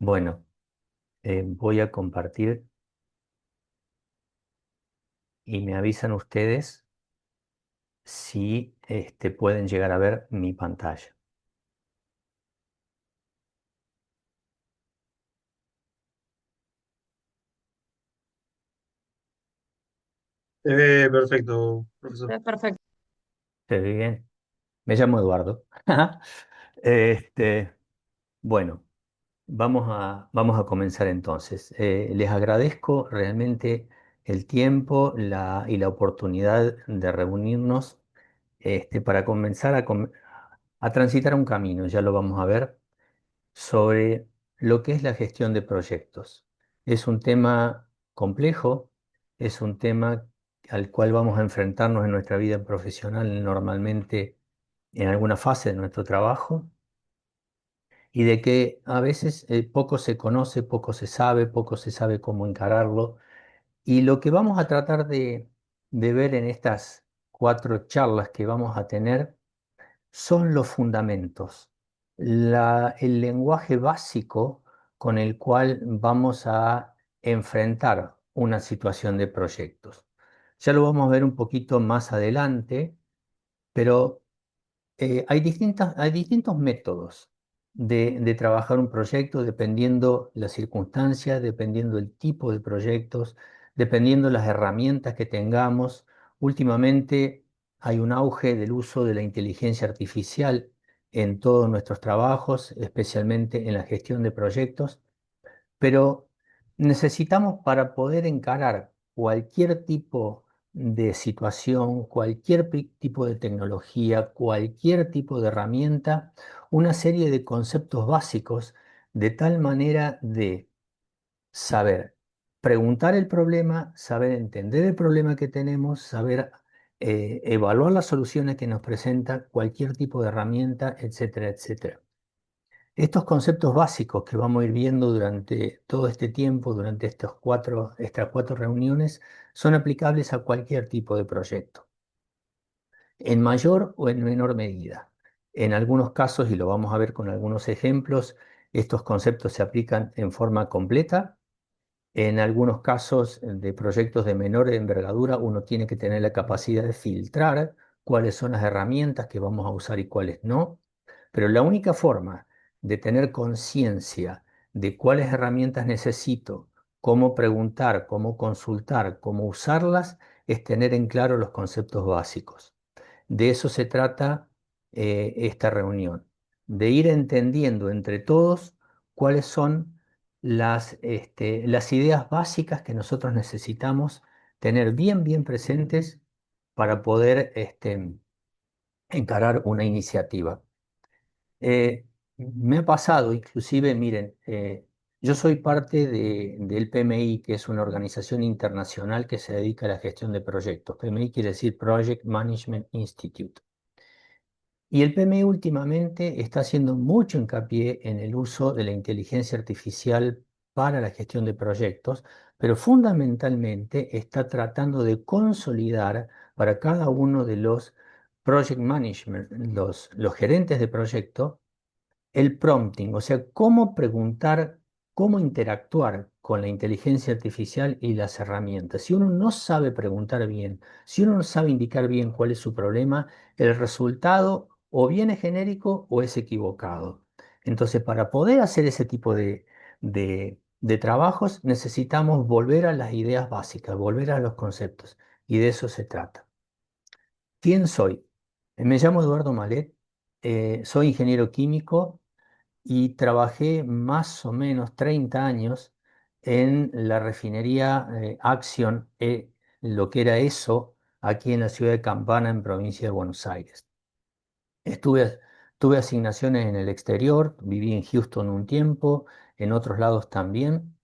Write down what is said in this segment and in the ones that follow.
Bueno, voy a compartir y me avisan ustedes si pueden llegar a ver mi pantalla. Perfecto, profesor. Perfecto. ¿Se ve bien? Me llamo Eduardo. Este, bueno, vamos a comenzar entonces. Les agradezco realmente el tiempo y la oportunidad de reunirnos para comenzar a transitar un camino, ya lo vamos a ver sobre lo que es la gestión de proyectos. Es un tema complejo, es un tema al cual vamos a enfrentarnos en nuestra vida profesional normalmente en alguna fase de nuestro trabajo y de que a veces poco se conoce, poco se sabe cómo encararlo. Y lo que vamos a tratar de ver en estas 4 charlas que vamos a tener son los fundamentos, el lenguaje básico con el cual vamos a enfrentar una situación de proyectos. Ya lo vamos a ver un poquito más adelante, pero hay distintos métodos de trabajar un proyecto dependiendo las circunstancias, dependiendo el tipo de proyectos, dependiendo las herramientas que tengamos. Últimamente hay un auge del uso de la inteligencia artificial en todos nuestros trabajos, especialmente en la gestión de proyectos, pero necesitamos para poder encarar cualquier tipo de situación, cualquier tipo de tecnología, cualquier tipo de herramienta, una serie de conceptos básicos de tal manera de saber preguntar el problema, saber entender el problema que tenemos, saber evaluar las soluciones que nos presenta cualquier tipo de herramienta, etcétera, etcétera. Estos conceptos básicos que vamos a ir viendo durante todo este tiempo, durante estas 4 reuniones, son aplicables a cualquier tipo de proyecto, en mayor o en menor medida. En algunos casos, y lo vamos a ver con algunos ejemplos, estos conceptos se aplican en forma completa. En algunos casos de proyectos de menor envergadura, uno tiene que tener la capacidad de filtrar cuáles son las herramientas que vamos a usar y cuáles no. Pero la única forma de tener conciencia de cuáles herramientas necesito, cómo preguntar, cómo consultar, cómo usarlas, es tener en claro los conceptos básicos. De eso se trata esta reunión, de ir entendiendo entre todos cuáles son las ideas básicas que nosotros necesitamos tener bien presentes para poder encarar una iniciativa. Me ha pasado, inclusive, miren, yo soy parte del PMI, que es una organización internacional que se dedica a la gestión de proyectos. PMI quiere decir Project Management Institute. Y el PMI últimamente está haciendo mucho hincapié en el uso de la inteligencia artificial para la gestión de proyectos, pero fundamentalmente está tratando de consolidar para cada uno de los project management, los gerentes de proyecto, el prompting, o sea, cómo preguntar, cómo interactuar con la inteligencia artificial y las herramientas. Si uno no sabe preguntar bien, si uno no sabe indicar bien cuál es su problema, el resultado o bien es genérico o es equivocado. Entonces, para poder hacer ese tipo de trabajos, necesitamos volver a las ideas básicas, volver a los conceptos, y de eso se trata. ¿Quién soy? Me llamo Eduardo Malet, soy ingeniero químico y trabajé más o menos 30 años en la refinería Axion, lo que era eso, aquí en la ciudad de Campana, en provincia de Buenos Aires. Estuve, Tuve asignaciones en el exterior, viví en Houston un tiempo, en otros lados también,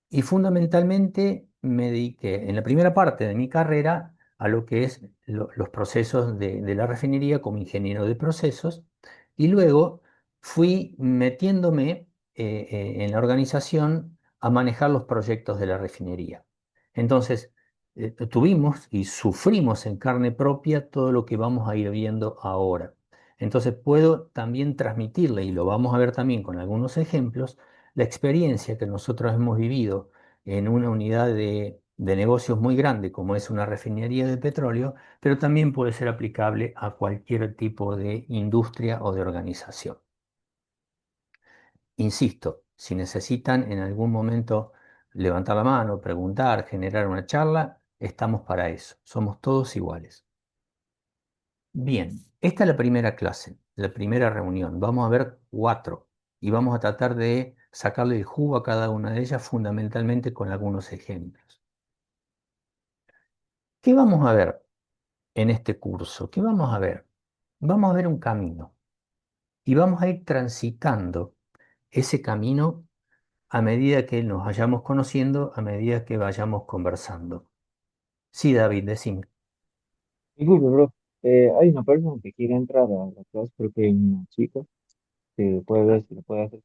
y fundamentalmente me dediqué en la primera parte de mi carrera a lo que es los procesos de la refinería como ingeniero de procesos y luego fui metiéndome en la organización a manejar los proyectos de la refinería. Entonces, tuvimos y sufrimos en carne propia todo lo que vamos a ir viendo ahora. Entonces, puedo también transmitirle, y lo vamos a ver también con algunos ejemplos, la experiencia que nosotros hemos vivido en una unidad de negocios muy grande como es una refinería de petróleo, pero también puede ser aplicable a cualquier tipo de industria o de organización. Insisto, si necesitan en algún momento levantar la mano, preguntar, generar una charla, estamos para eso. Somos todos iguales. Bien, esta es la primera clase, la primera reunión. Vamos a ver cuatro y vamos a tratar de sacarle el jugo a cada una de ellas fundamentalmente con algunos ejemplos. ¿Qué vamos a ver en este curso? ¿Qué vamos a ver? Vamos a ver un camino y vamos a ir transitando ese camino a medida que nos vayamos conociendo, a medida que vayamos conversando. Sí, David, decime. Disculpe, bro. Hay una persona que quiere entrar a la clase, creo que hay una chica que puede ver si lo puede hacer.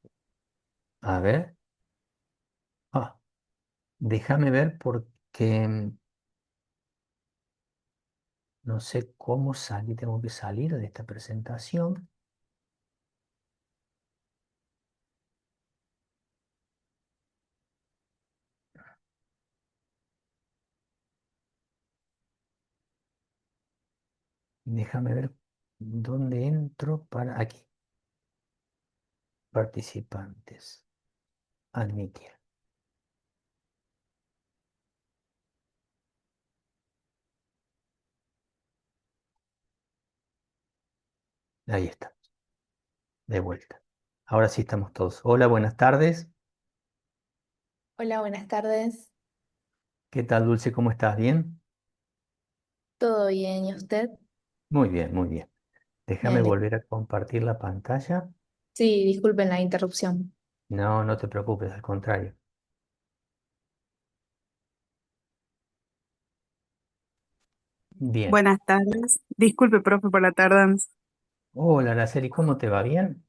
A ver. Ah, déjame ver porque no sé cómo salir. Tengo que salir de esta presentación. Déjame ver dónde entro para aquí. Participantes. Admitir. Ahí está, de vuelta. Ahora sí estamos todos. Hola, buenas tardes. Hola, buenas tardes. ¿Qué tal, Dulce? ¿Cómo estás? ¿Bien? ¿Todo bien? ¿Y usted? Muy bien, muy bien. Me Déjame alegro. volver a compartir la pantalla. Sí, disculpen la interrupción. No, no te preocupes, al contrario. Bien. Buenas tardes. Disculpe, profe, por la tardanza. Hola, Araceli, ¿cómo te va? ¿Bien?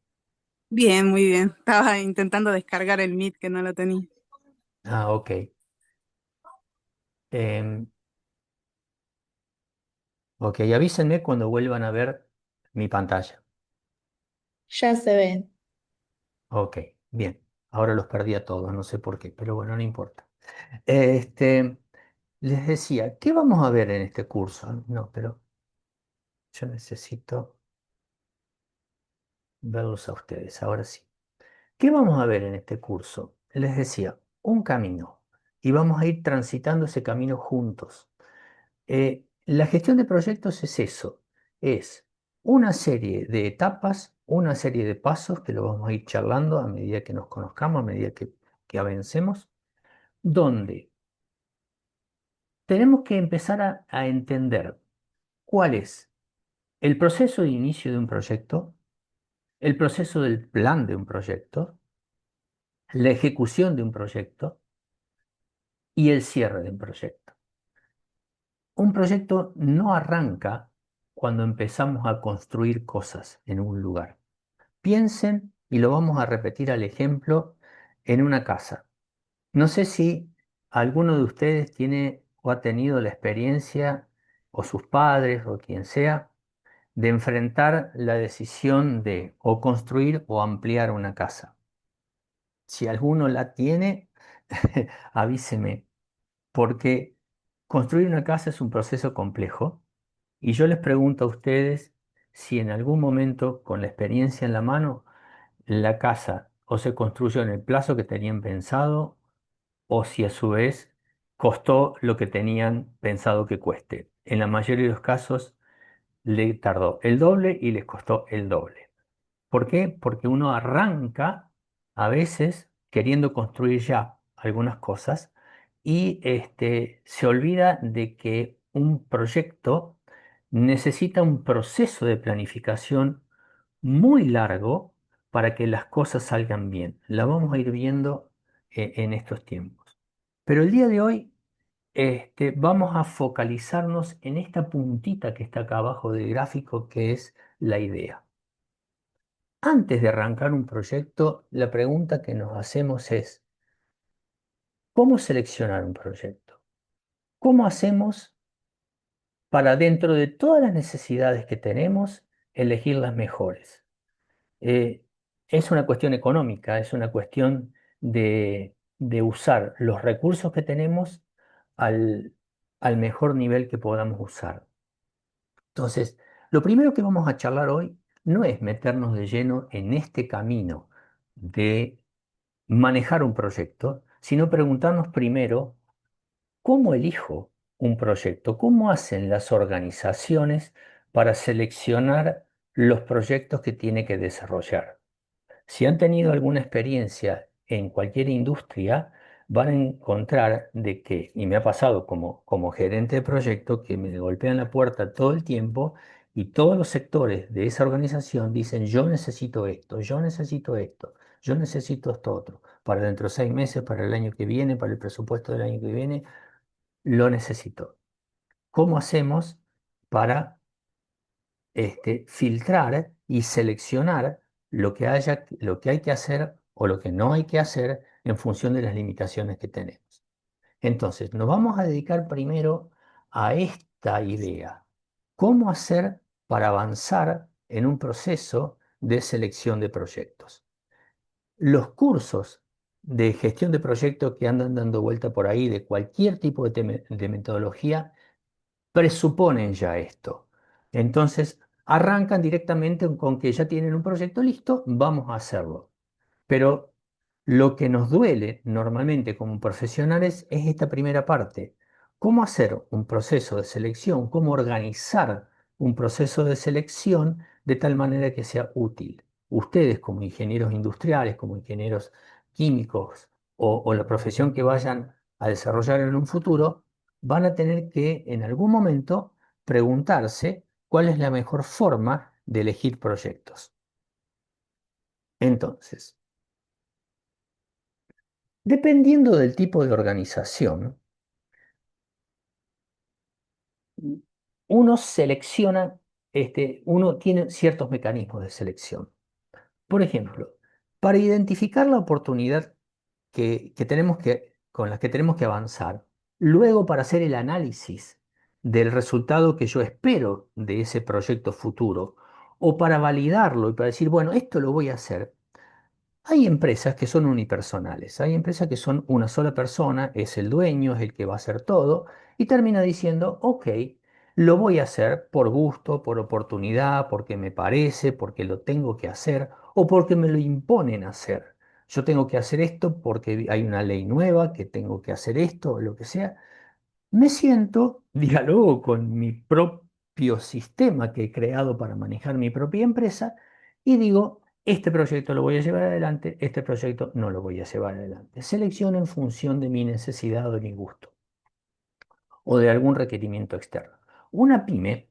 Bien, muy bien. Estaba intentando descargar el Meet que no lo tenía. Ah, ok. Em, ok, avísenme cuando vuelvan a ver mi pantalla. Ya se ve. Ok, bien. Ahora los perdí a todos, no sé por qué, pero bueno, no importa. Este, les decía, ¿qué vamos a ver en este curso? No, pero yo necesito verlos a ustedes, ahora sí. ¿Qué vamos a ver en este curso? Les decía, un camino. Y vamos a ir transitando ese camino juntos. La gestión de proyectos es eso, es una serie de etapas, una serie de pasos que lo vamos a ir charlando a medida que nos conozcamos, a medida que avancemos, donde tenemos que empezar a entender cuál es el proceso de inicio de un proyecto, el proceso del plan de un proyecto, la ejecución de un proyecto y el cierre de un proyecto. Un proyecto no arranca cuando empezamos a construir cosas en un lugar. Piensen, y lo vamos a repetir al ejemplo, en una casa. No sé si alguno de ustedes tiene o ha tenido la experiencia, o sus padres, o quien sea, de enfrentar la decisión de o construir o ampliar una casa. Si alguno la tiene, avíseme, porque construir una casa es un proceso complejo y yo les pregunto a ustedes si en algún momento, con la experiencia en la mano, la casa o se construyó en el plazo que tenían pensado o si a su vez costó lo que tenían pensado que cueste. En la mayoría de los casos le tardó el doble y les costó el doble. ¿Por qué? Porque uno arranca a veces queriendo construir ya algunas cosas y se olvida de que un proyecto necesita un proceso de planificación muy largo para que las cosas salgan bien. La vamos a ir viendo en estos tiempos. Pero el día de hoy vamos a focalizarnos en esta puntita que está acá abajo del gráfico, que es la idea. Antes de arrancar un proyecto, la pregunta que nos hacemos es, ¿cómo seleccionar un proyecto? ¿Cómo hacemos para dentro de todas las necesidades que tenemos, elegir las mejores? Eh, es una cuestión económica, es una cuestión de usar los recursos que tenemos al, al mejor nivel que podamos usar. Entonces, lo primero que vamos a charlar hoy no es meternos de lleno en este camino de manejar un proyecto, sino preguntarnos primero, ¿cómo elijo un proyecto? ¿Cómo hacen las organizaciones para seleccionar los proyectos que tiene que desarrollar? Si han tenido alguna experiencia en cualquier industria, van a encontrar de que, y me ha pasado como gerente de proyecto, que me golpean la puerta todo el tiempo y todos los sectores de esa organización dicen, yo necesito esto, yo necesito esto, yo necesito esto otro, para dentro de 6 meses, para el año que viene, para el presupuesto del año que viene, lo necesito. ¿Cómo hacemos para filtrar y seleccionar lo que hay que hacer o lo que no hay que hacer en función de las limitaciones que tenemos? Entonces, nos vamos a dedicar primero a esta idea. ¿Cómo hacer para avanzar en un proceso de selección de proyectos? Los cursos de gestión de proyectos que andan dando vuelta por ahí de cualquier tipo de metodología presuponen ya esto. Entonces, arrancan directamente con que ya tienen un proyecto listo, vamos a hacerlo. Pero lo que nos duele normalmente como profesionales es esta primera parte. ¿Cómo hacer un proceso de selección? ¿Cómo organizar un proceso de selección de tal manera que sea útil? Ustedes como ingenieros industriales, como ingenieros químicos o la profesión que vayan a desarrollar en un futuro, van a tener que en algún momento preguntarse cuál es la mejor forma de elegir proyectos. Entonces, dependiendo del tipo de organización, uno selecciona, uno tiene ciertos mecanismos de selección. Por ejemplo, para identificar la oportunidad con la que tenemos que avanzar, luego para hacer el análisis del resultado que yo espero de ese proyecto futuro, o para validarlo y para decir, bueno, esto lo voy a hacer. Hay empresas que son unipersonales, hay empresas que son una sola persona, es el dueño, es el que va a hacer todo, y termina diciendo, ok, lo voy a hacer por gusto, por oportunidad, porque me parece, porque lo tengo que hacer o porque me lo imponen hacer. Yo tengo que hacer esto porque hay una ley nueva, que tengo que hacer esto, o lo que sea. Me siento, dialogo con mi propio sistema que he creado para manejar mi propia empresa y digo, este proyecto lo voy a llevar adelante, este proyecto no lo voy a llevar adelante. Selecciono en función de mi necesidad o de mi gusto o de algún requerimiento externo. Una pyme,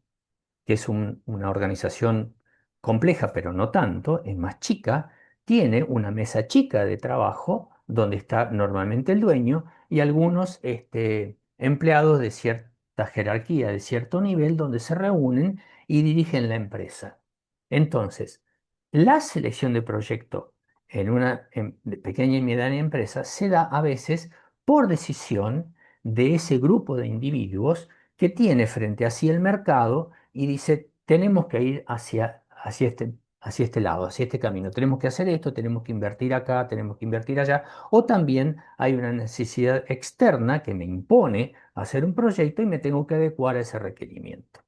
que es una organización compleja, pero no tanto, es más chica, tiene una mesa chica de trabajo donde está normalmente el dueño y algunos empleados de cierta jerarquía, de cierto nivel, donde se reúnen y dirigen la empresa. Entonces, la selección de proyecto en una pequeña y mediana empresa se da a veces por decisión de ese grupo de individuos que tiene frente a sí el mercado y dice, tenemos que ir hacia este lado, hacia este camino, tenemos que hacer esto, tenemos que invertir acá, tenemos que invertir allá, o también hay una necesidad externa que me impone hacer un proyecto y me tengo que adecuar a ese requerimiento,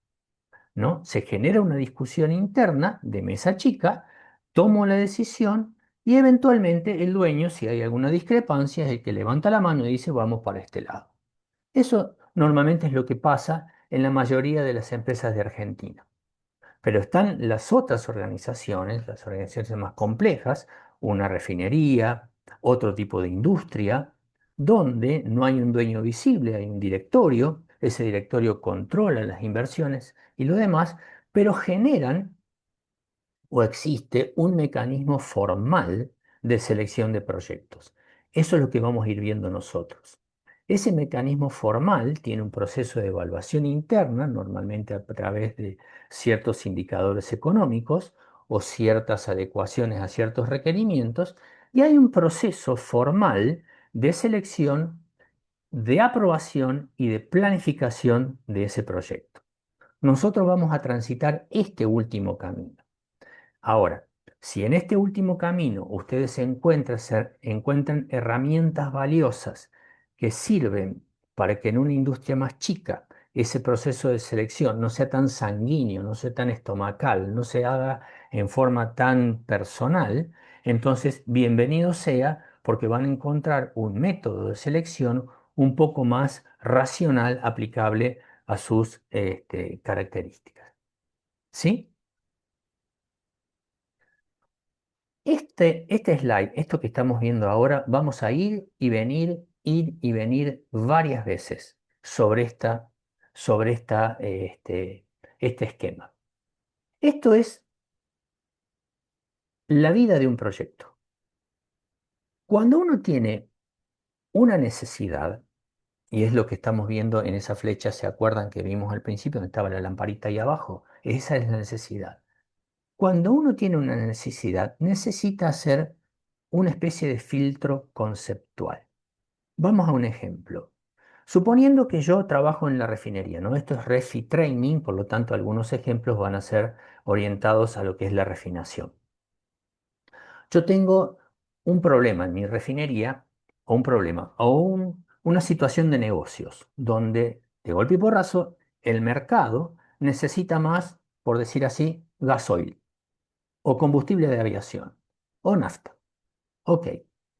¿no? Se genera una discusión interna de mesa chica, tomo la decisión y eventualmente el dueño, si hay alguna discrepancia, es el que levanta la mano y dice, vamos para este lado. Eso normalmente es lo que pasa en la mayoría de las empresas de Argentina. Pero están las otras organizaciones, las organizaciones más complejas, una refinería, otro tipo de industria, donde no hay un dueño visible, hay un directorio, ese directorio controla las inversiones y lo demás, pero generan o existe un mecanismo formal de selección de proyectos. Eso es lo que vamos a ir viendo nosotros. Ese mecanismo formal tiene un proceso de evaluación interna, normalmente a través de ciertos indicadores económicos o ciertas adecuaciones a ciertos requerimientos, y hay un proceso formal de selección, de aprobación y de planificación de ese proyecto. Nosotros vamos a transitar este último camino. Ahora, Si en este último camino ustedes encuentran herramientas valiosas que sirven para que en una industria más chica ese proceso de selección no sea tan sanguíneo, no sea tan estomacal, no se haga en forma tan personal, entonces bienvenido sea porque van a encontrar un método de selección un poco más racional aplicable a sus características. ¿Sí? Este slide, esto que estamos viendo ahora, vamos a ir y venir varias veces sobre este esquema. Esto es la vida de un proyecto. Cuando uno tiene una necesidad, y es lo que estamos viendo en esa flecha, ¿se acuerdan que vimos al principio donde estaba la lamparita ahí abajo? Esa es la necesidad. Cuando uno tiene una necesidad, necesita hacer una especie de filtro conceptual. Vamos a un ejemplo. Suponiendo que yo trabajo en la refinería, ¿no? Esto es Refi Training, por lo tanto algunos ejemplos van a ser orientados a lo que es la refinación. Yo tengo un problema en mi refinería, o un problema, o una situación de negocios, donde de golpe y porrazo el mercado necesita más, por decir así, gasoil, o combustible de aviación, o nafta. Ok,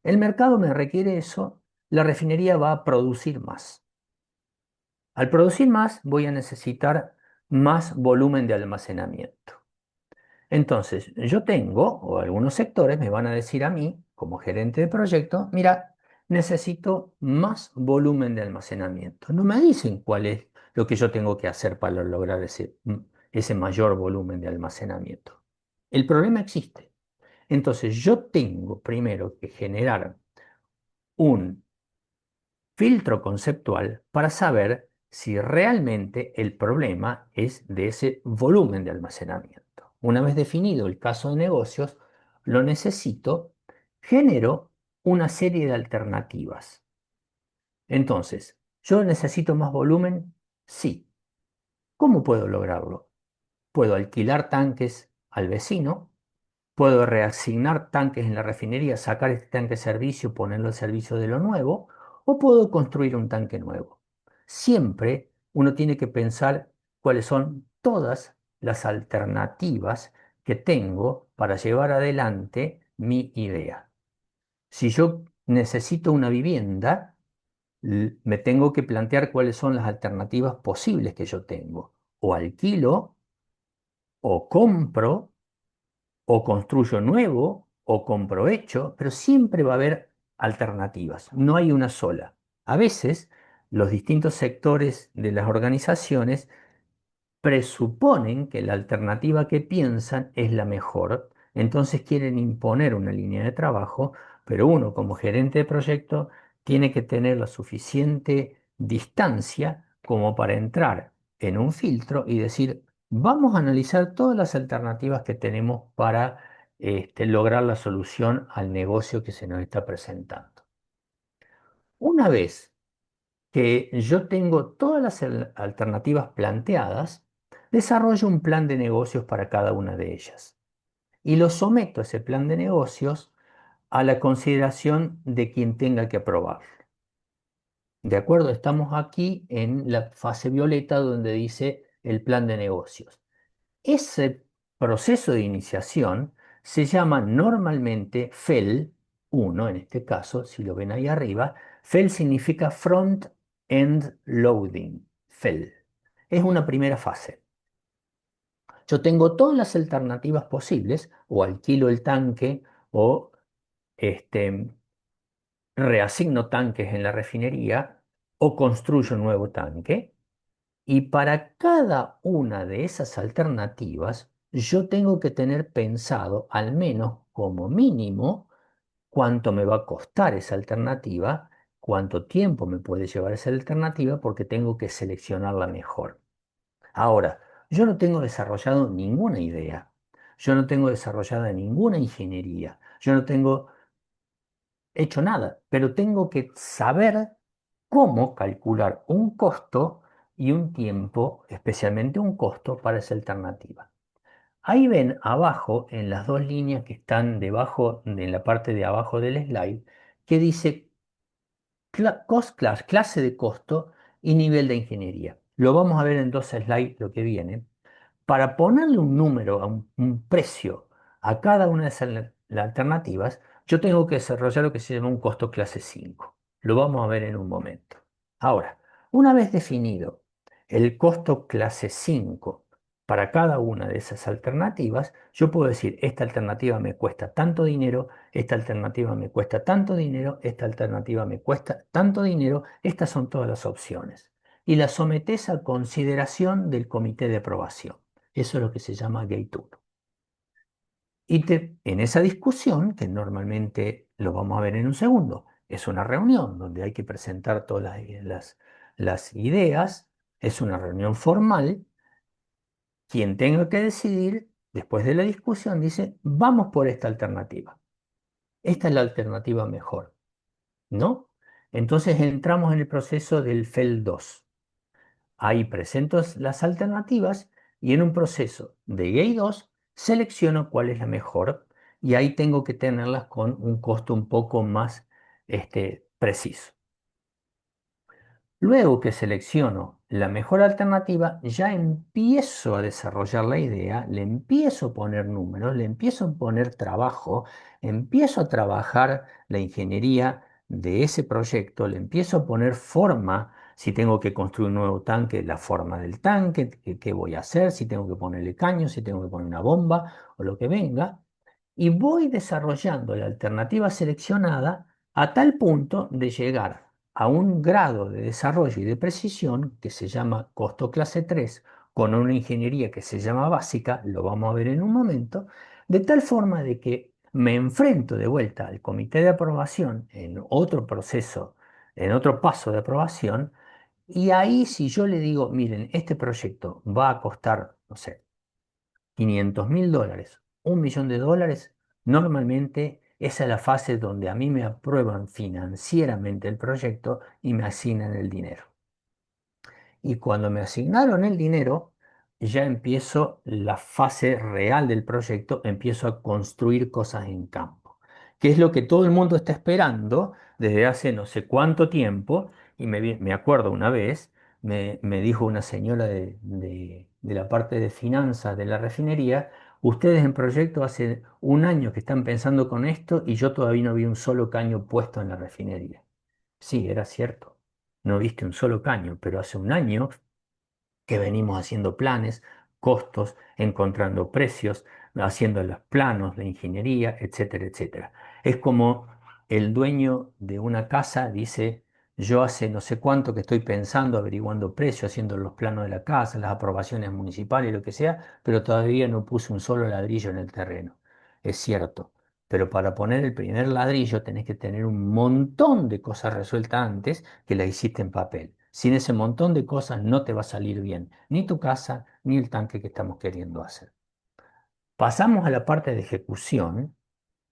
el mercado me requiere eso, la refinería va a producir más. Al producir más, voy a necesitar más volumen de almacenamiento. Entonces, yo tengo, o algunos sectores me van a decir a mí, como gerente de proyecto, mira, necesito más volumen de almacenamiento. No me dicen cuál es lo que yo tengo que hacer para lograr ese mayor volumen de almacenamiento. El problema existe. Entonces, yo tengo primero que generar un filtro conceptual para saber si realmente el problema es de ese volumen de almacenamiento. Una vez definido el caso de negocios, lo necesito, genero una serie de alternativas. Entonces, ¿yo necesito más volumen? Sí. ¿Cómo puedo lograrlo? Puedo alquilar tanques al vecino. Puedo reasignar tanques en la refinería, sacar este tanque de servicio, ponerlo al servicio de lo nuevo, o puedo construir un tanque nuevo. Siempre uno tiene que pensar cuáles son todas las alternativas que tengo para llevar adelante mi idea. Si yo necesito una vivienda, me tengo que plantear cuáles son las alternativas posibles que yo tengo. O alquilo, o compro, o construyo nuevo o compro hecho, pero siempre va a haber alternativas, no hay una sola. A veces los distintos sectores de las organizaciones presuponen que la alternativa que piensan es la mejor, entonces quieren imponer una línea de trabajo, pero uno como gerente de proyecto tiene que tener la suficiente distancia como para entrar en un filtro y decir, vamos a analizar todas las alternativas que tenemos para lograr la solución al negocio que se nos está presentando. Una vez que yo tengo todas las alternativas planteadas, desarrollo un plan de negocios para cada una de ellas y lo someto a ese plan de negocios a la consideración de quien tenga que aprobarlo. ¿De acuerdo? Estamos aquí en la fase violeta donde dice el plan de negocios. Ese proceso de iniciación se llama normalmente FEL 1, en este caso, si lo ven ahí arriba. FEL significa Front End Loading, FEL. Es una primera fase. Yo tengo todas las alternativas posibles, o alquilo el tanque, o este, reasigno tanques en la refinería, o construyo un nuevo tanque. Y para cada una de esas alternativas, yo tengo que tener pensado, al menos como mínimo, cuánto me va a costar esa alternativa, cuánto tiempo me puede llevar esa alternativa, porque tengo que seleccionar la mejor. Ahora, yo no tengo desarrollado ninguna idea, yo no tengo desarrollada ninguna ingeniería, yo no tengo hecho nada, pero tengo que saber cómo calcular un costo y un tiempo, especialmente un costo para esa alternativa. Ahí ven abajo, en las dos líneas que están debajo, en la parte de abajo del slide, que dice cost class, clase de costo y nivel de ingeniería. Lo vamos a ver en dos slides lo que viene. Para ponerle un número, un precio a cada una de esas alternativas, yo tengo que desarrollar lo que se llama un costo clase 5. Lo vamos a ver en un momento. Ahora, una vez definido el costo clase 5 para cada una de esas alternativas, yo puedo decir, esta alternativa me cuesta tanto dinero, esta alternativa me cuesta tanto dinero, esta alternativa me cuesta tanto dinero, estas son todas las opciones. Y las sometes a consideración del comité de aprobación. Eso es lo que se llama Gate 1. Y en esa discusión, que normalmente lo vamos a ver en un segundo, es una reunión donde hay que presentar todas las ideas, es una reunión formal, quien tenga que decidir, después de la discusión, dice, vamos por esta alternativa. Esta es la alternativa mejor, ¿no? Entonces entramos en el proceso del FEL 2. Ahí presento las alternativas y en un proceso de Gate 2 selecciono cuál es la mejor y ahí tengo que tenerlas con un costo un poco más preciso. Luego que selecciono la mejor alternativa, ya empiezo a desarrollar la idea, le empiezo a poner números, le empiezo a poner trabajo, empiezo a trabajar la ingeniería de ese proyecto, le empiezo a poner forma, si tengo que construir un nuevo tanque, la forma del tanque, qué voy a hacer, si tengo que ponerle caños, si tengo que poner una bomba o lo que venga, y voy desarrollando la alternativa seleccionada a tal punto de llegar a un grado de desarrollo y de precisión que se llama costo clase 3 con una ingeniería que se llama básica, lo vamos a ver en un momento, de tal forma de que me enfrento de vuelta al comité de aprobación en otro proceso, en otro paso de aprobación, y ahí si yo le digo, miren, este proyecto va a costar, no sé, $500.000, $1.000.000, normalmente esa es la fase donde a mí me aprueban financieramente el proyecto y me asignan el dinero. Y cuando me asignaron el dinero, ya empiezo la fase real del proyecto, empiezo a construir cosas en campo, que es lo que todo el mundo está esperando desde hace no sé cuánto tiempo. Y me acuerdo una vez, me dijo una señora de la parte de finanzas de la refinería, ustedes en proyecto hace un año que están pensando con esto y yo todavía no vi un solo caño puesto en la refinería. Sí, era cierto. No viste un solo caño, pero hace un año que venimos haciendo planes, costos, encontrando precios, haciendo los planos de ingeniería, etcétera, etcétera. Es como el dueño de una casa dice, yo hace no sé cuánto que estoy pensando, averiguando precios, haciendo los planos de la casa, las aprobaciones municipales, lo que sea, pero todavía no puse un solo ladrillo en el terreno. Es cierto. Pero para poner el primer ladrillo tenés que tener un montón de cosas resueltas antes que las hiciste en papel. Sin ese montón de cosas no te va a salir bien, ni tu casa, ni el tanque que estamos queriendo hacer. Pasamos a la parte de ejecución,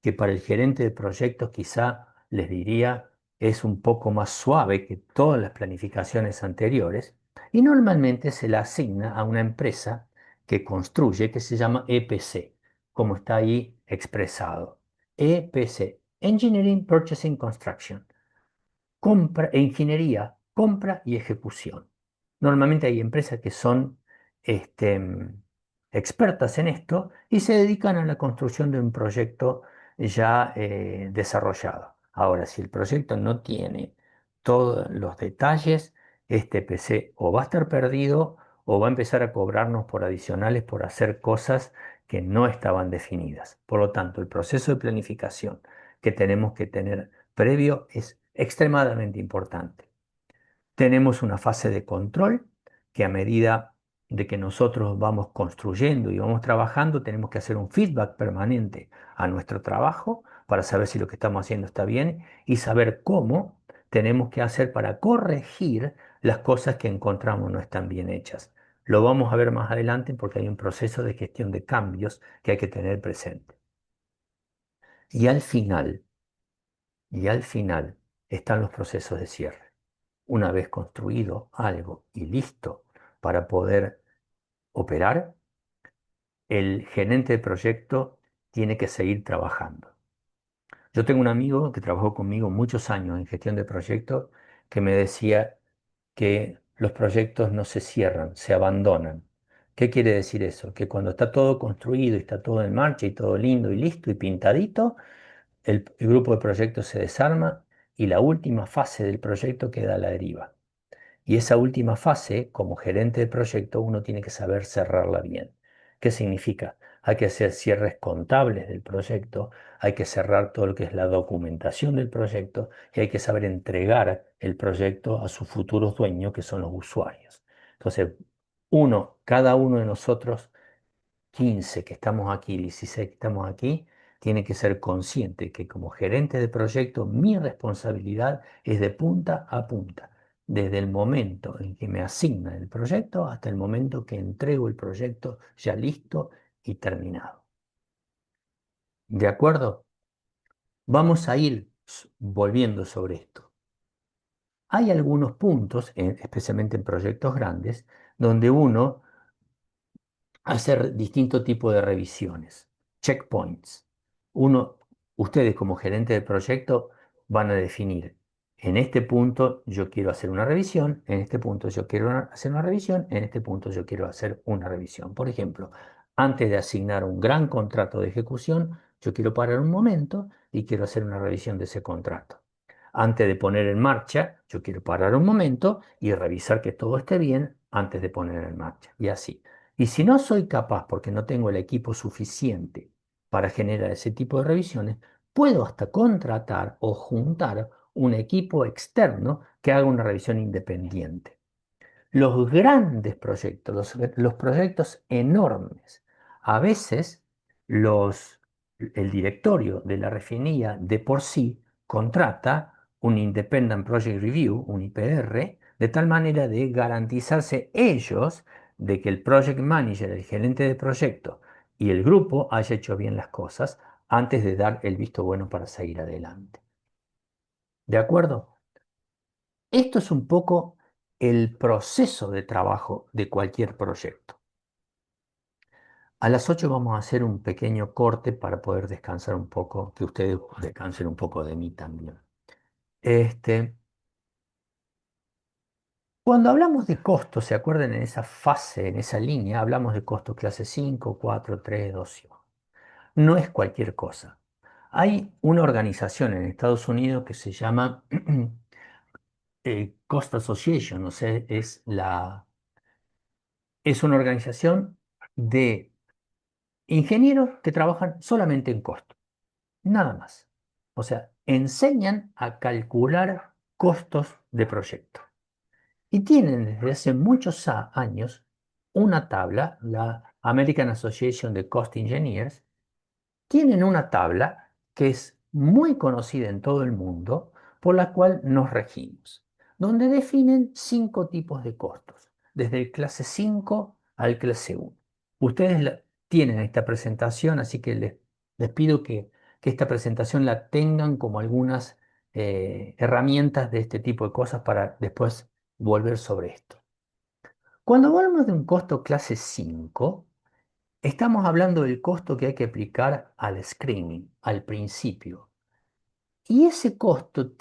que para el gerente de proyectos quizá les diría es un poco más suave que todas las planificaciones anteriores, y normalmente se la asigna a una empresa que construye, que se llama EPC, como está ahí expresado. EPC, Engineering, Purchasing, Construction. Compra, e ingeniería, compra y ejecución. Normalmente hay empresas que son expertas en esto y se dedican a la construcción de un proyecto ya desarrollado. Ahora, si el proyecto no tiene todos los detalles, este PC o va a estar perdido o va a empezar a cobrarnos por adicionales por hacer cosas que no estaban definidas. Por lo tanto, el proceso de planificación que tenemos que tener previo es extremadamente importante. Tenemos una fase de control que a medida de que nosotros vamos construyendo y vamos trabajando, tenemos que hacer un feedback permanente a nuestro trabajo para saber si lo que estamos haciendo está bien y saber cómo tenemos que hacer para corregir las cosas que encontramos no están bien hechas. Lo vamos a ver más adelante porque hay un proceso de gestión de cambios que hay que tener presente. Y al final, y al final están los procesos de cierre. Una vez construido algo y listo para poder operar, el gerente de proyecto tiene que seguir trabajando. Yo tengo un amigo que trabajó conmigo muchos años en gestión de proyectos que me decía que los proyectos no se cierran, se abandonan. ¿Qué quiere decir eso? Que cuando está todo construido y está todo en marcha y todo lindo y listo y pintadito, el grupo de proyectos se desarma y la última fase del proyecto queda a la deriva. Y esa última fase, como gerente de proyecto, uno tiene que saber cerrarla bien. ¿Qué significa? Hay que hacer cierres contables del proyecto, hay que cerrar todo lo que es la documentación del proyecto y hay que saber entregar el proyecto a sus futuros dueños, que son los usuarios. Entonces, cada uno de nosotros 15 que estamos aquí, 16 que estamos aquí, tiene que ser consciente que como gerente de proyecto mi responsabilidad es de punta a punta, desde el momento en que me asignan el proyecto hasta el momento que entrego el proyecto ya listo y terminado. ¿De acuerdo? Vamos a ir volviendo sobre esto. Hay algunos puntos, especialmente en proyectos grandes, donde uno hacer distinto tipo de revisiones, checkpoints. Uno, ustedes como gerente de proyecto van a definir, en este punto yo quiero hacer una revisión, en este punto yo quiero hacer una revisión, en este punto yo quiero hacer una revisión. Por ejemplo, antes de asignar un gran contrato de ejecución, yo quiero parar un momento y quiero hacer una revisión de ese contrato. Antes de poner en marcha, yo quiero parar un momento y revisar que todo esté bien antes de poner en marcha. Y así. Y si no soy capaz, porque no tengo el equipo suficiente para generar ese tipo de revisiones, puedo hasta contratar o juntar un equipo externo que haga una revisión independiente. Los grandes proyectos, los proyectos enormes, a veces el directorio de la refinería de por sí contrata un Independent Project Review, un IPR, de tal manera de garantizarse ellos de que el project manager, el gerente de proyecto y el grupo haya hecho bien las cosas antes de dar el visto bueno para seguir adelante. ¿De acuerdo? Esto es un poco el proceso de trabajo de cualquier proyecto. A las 8 vamos a hacer un pequeño corte para poder descansar un poco, que ustedes descansen un poco de mí también. Cuando hablamos de costos, ¿se acuerdan en esa fase, en esa línea? Hablamos de costos clase 5, 4, 3, 2 y 1. No es cualquier cosa. Hay una organización en Estados Unidos que se llama Cost Association, o sea, es una organización de ingenieros que trabajan solamente en costo, nada más. O sea, enseñan a calcular costos de proyecto. Y tienen desde hace muchos años una tabla, la American Association de Cost Engineers, tienen una tabla que es muy conocida en todo el mundo por la cual nos regimos, donde definen 5 tipos de costos, desde el clase 5 al clase 1. Ustedes tienen esta presentación, así que les pido que esta presentación la tengan como algunas herramientas de este tipo de cosas para después volver sobre esto. Cuando hablamos de un costo clase 5, estamos hablando del costo que hay que aplicar al screening, al principio. Y ese costo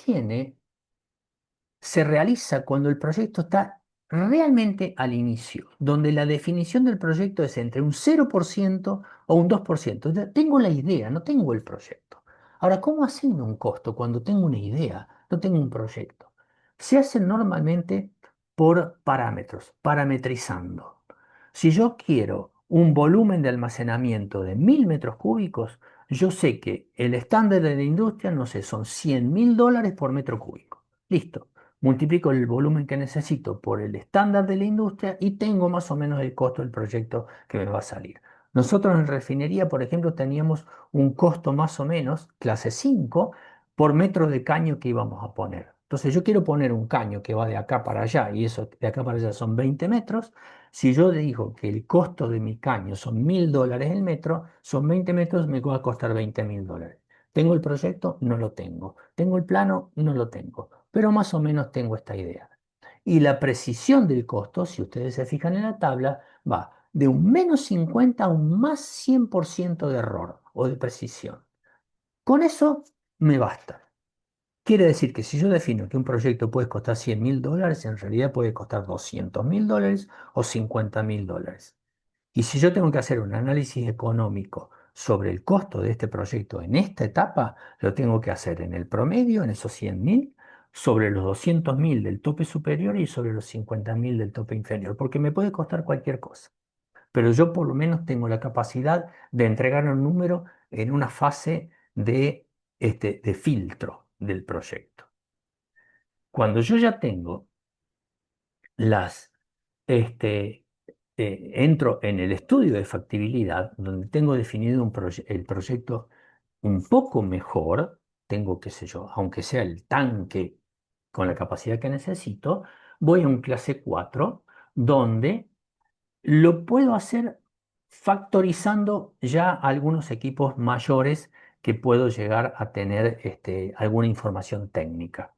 se realiza cuando el proyecto está realmente al inicio, donde la definición del proyecto es entre un 0% o un 2%. Ya tengo la idea, no tengo el proyecto. Ahora, ¿cómo asigno un costo cuando tengo una idea, no tengo un proyecto? Se hace normalmente por parámetros, parametrizando. Si yo quiero un volumen de almacenamiento de 1000 metros cúbicos, yo sé que el estándar de la industria, no sé, son $100.000 por metro cúbico. Listo. Multiplico el volumen que necesito por el estándar de la industria y tengo más o menos el costo del proyecto que me va a salir. Nosotros en refinería, por ejemplo, teníamos un costo más o menos, clase 5, por metro de caño que íbamos a poner. Entonces yo quiero poner un caño que va de acá para allá y eso de acá para allá son 20 metros. Si yo digo que el costo de mi caño son $1.000 el metro, son 20 metros, me va a costar $20.000. ¿Tengo el proyecto? No lo tengo. ¿Tengo el plano? No lo tengo. Pero más o menos tengo esta idea. Y la precisión del costo, si ustedes se fijan en la tabla, va de un -50 a un más 100% de error o de precisión. Con eso me basta. Quiere decir que si yo defino que un proyecto puede costar $100.000, en realidad puede costar $200.000 o $50.000. Y si yo tengo que hacer un análisis económico sobre el costo de este proyecto en esta etapa, lo tengo que hacer en el promedio, en esos 100.000, sobre los 200.000 del tope superior y sobre los 50.000 del tope inferior, porque me puede costar cualquier cosa. Pero yo por lo menos tengo la capacidad de entregar un número en una fase de filtro del proyecto. Cuando yo ya tengo las, este, entro en el estudio de factibilidad, donde tengo definido el proyecto un poco mejor, tengo, qué sé yo, aunque sea el tanque con la capacidad que necesito, voy a un clase 4, donde lo puedo hacer factorizando ya algunos equipos mayores que puedo llegar a tener alguna información técnica.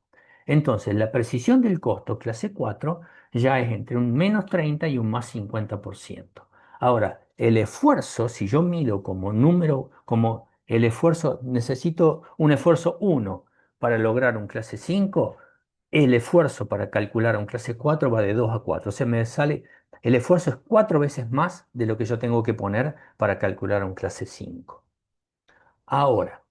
Entonces, la precisión del costo clase 4 ya es entre un -30 y un más 50%. Ahora, el esfuerzo, si yo mido como número, como el esfuerzo, necesito un esfuerzo 1 para lograr un clase 5, el esfuerzo para calcular un clase 4 va de 2 a 4. O sea, me sale el esfuerzo es 4 veces más de lo que yo tengo que poner para calcular un clase 5. Ahora,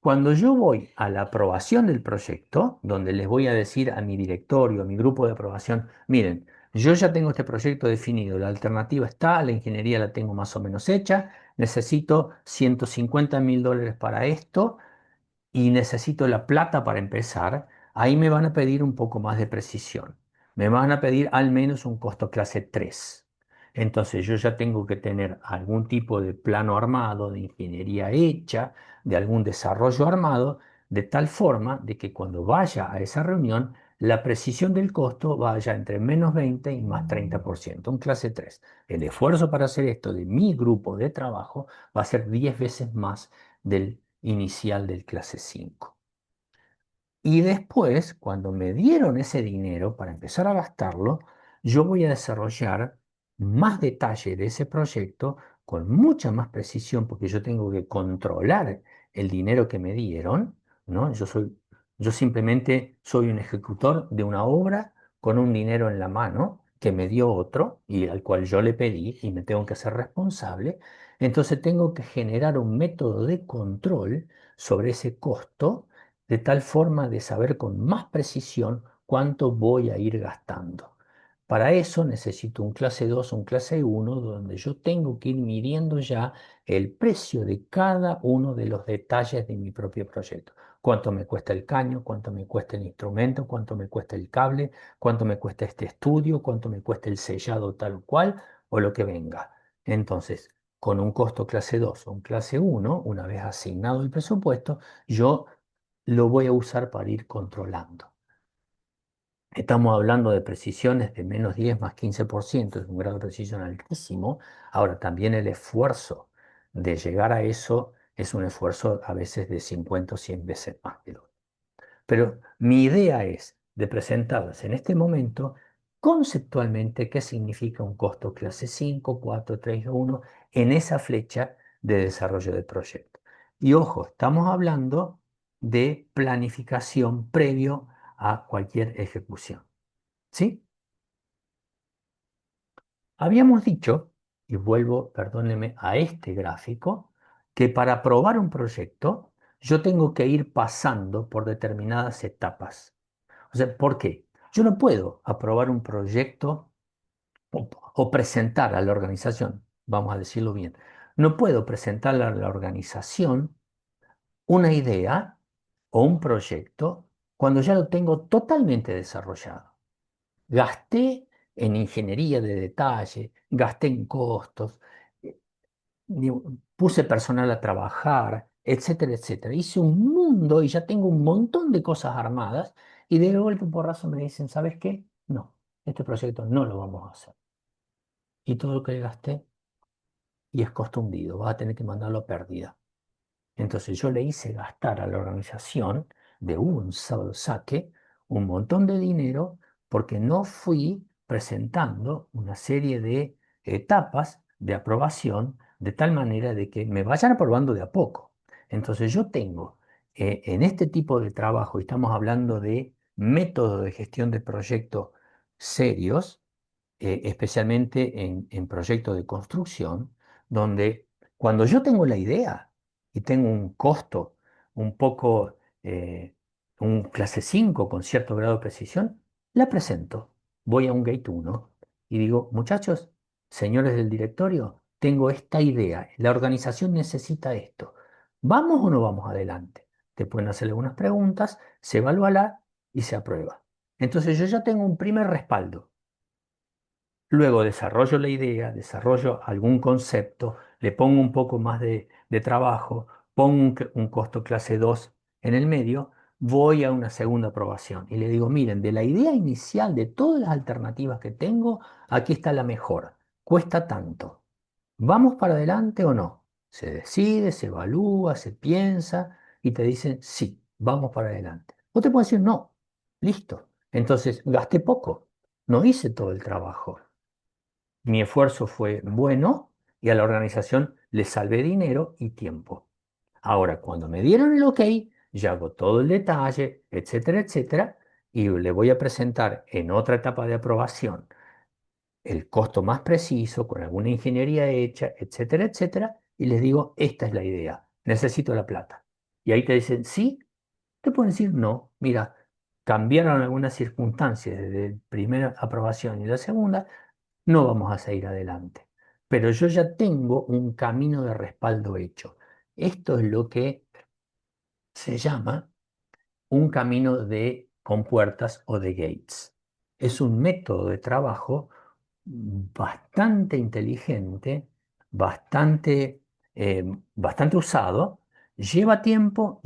cuando yo voy a la aprobación del proyecto, donde les voy a decir a mi directorio, a mi grupo de aprobación, miren, yo ya tengo este proyecto definido, la alternativa está, la ingeniería la tengo más o menos hecha, necesito $150.000 para esto, y necesito la plata para empezar, ahí me van a pedir un poco más de precisión. Me van a pedir al menos un costo clase 3. Entonces yo ya tengo que tener algún tipo de plano armado, de ingeniería hecha, de algún desarrollo armado, de tal forma de que cuando vaya a esa reunión, la precisión del costo vaya entre -20 y más 30%, un clase 3. El esfuerzo para hacer esto de mi grupo de trabajo va a ser 10 veces más del inicial del clase 5. Y después, cuando me dieron ese dinero para empezar a gastarlo, yo voy a desarrollar más detalle de ese proyecto con mucha más precisión, porque yo tengo que controlar el dinero que me dieron, ¿no? Yo simplemente soy un ejecutor de una obra con un dinero en la mano que me dio otro y al cual yo le pedí y me tengo que hacer responsable. Entonces tengo que generar un método de control sobre ese costo de tal forma de saber con más precisión cuánto voy a ir gastando. Para eso necesito un clase 2 o un clase 1 donde yo tengo que ir midiendo ya el precio de cada uno de los detalles de mi propio proyecto. Cuánto me cuesta el caño, cuánto me cuesta el instrumento, cuánto me cuesta el cable, cuánto me cuesta este estudio, cuánto me cuesta el sellado tal cual o lo que venga. Entonces, con un costo clase 2 o un clase 1, una vez asignado el presupuesto, yo lo voy a usar para ir controlando. Estamos hablando de precisiones de -10 más 15%, es un grado de precisión altísimo. Ahora, también el esfuerzo de llegar a eso es un esfuerzo a veces de 50 o 100 veces más que lo otro. Pero mi idea es de presentarles en este momento conceptualmente qué significa un costo clase 5, 4, 3 o 1 en esa flecha de desarrollo de proyecto. Y ojo, estamos hablando de planificación previo a cualquier ejecución. ¿Sí? Habíamos dicho, y vuelvo, perdónenme, a este gráfico, que para aprobar un proyecto yo tengo que ir pasando por determinadas etapas. O sea, ¿por qué? Yo no puedo aprobar un proyecto o presentar a la organización, vamos a decirlo bien, no puedo presentar a la organización una idea o un proyecto cuando ya lo tengo totalmente desarrollado. Gasté en ingeniería de detalle, gasté en costos, eh, puse personal a trabajar, etcétera, etcétera. Hice un mundo y ya tengo un montón de cosas armadas y de golpe porrazo me dicen, ¿sabes qué? No, este proyecto no lo vamos a hacer. Y todo lo que gasté y es costo hundido, vas a tener que mandarlo a pérdida. Entonces yo le hice gastar a la organización de un solo saque un montón de dinero porque no fui presentando una serie de etapas de aprobación de tal manera de que me vayan aprobando de a poco. Entonces yo tengo en este tipo de trabajo, y estamos hablando de métodos de gestión de proyectos serios, especialmente en proyectos de construcción, donde cuando yo tengo la idea y tengo un costo un poco, un clase 5 con cierto grado de precisión, la presento. Voy a un gate uno y digo, muchachos, señores del directorio, tengo esta idea, la organización necesita esto. ¿Vamos o no vamos adelante? Te pueden hacer algunas preguntas, se evalúa y se aprueba. Entonces yo ya tengo un primer respaldo. Luego desarrollo la idea, desarrollo algún concepto, le pongo un poco más de trabajo, pongo un costo clase 2 en el medio, voy a una segunda aprobación y le digo, miren, de la idea inicial, de todas las alternativas que tengo, aquí está la mejor. Cuesta tanto. ¿Vamos para adelante o no? Se decide, se evalúa, se piensa y te dicen, sí, vamos para adelante. O te pueden decir, no, listo. Entonces, gasté poco, no hice todo el trabajo. Mi esfuerzo fue bueno y a la organización le salvé dinero y tiempo. Ahora, cuando me dieron el ok, ya hago todo el detalle, etcétera, etcétera, y le voy a presentar en otra etapa de aprobación el costo más preciso, con alguna ingeniería hecha, etcétera, etcétera, y les digo, esta es la idea, necesito la plata. Y ahí te dicen, sí, te pueden decir, no, mira, cambiaron algunas circunstancias desde la primera aprobación y la segunda, no vamos a seguir adelante. Pero yo ya tengo un camino de respaldo hecho. Esto es lo que se llama un camino de compuertas o de gates. Es un método de trabajo bastante inteligente, bastante, bastante usado. Lleva tiempo,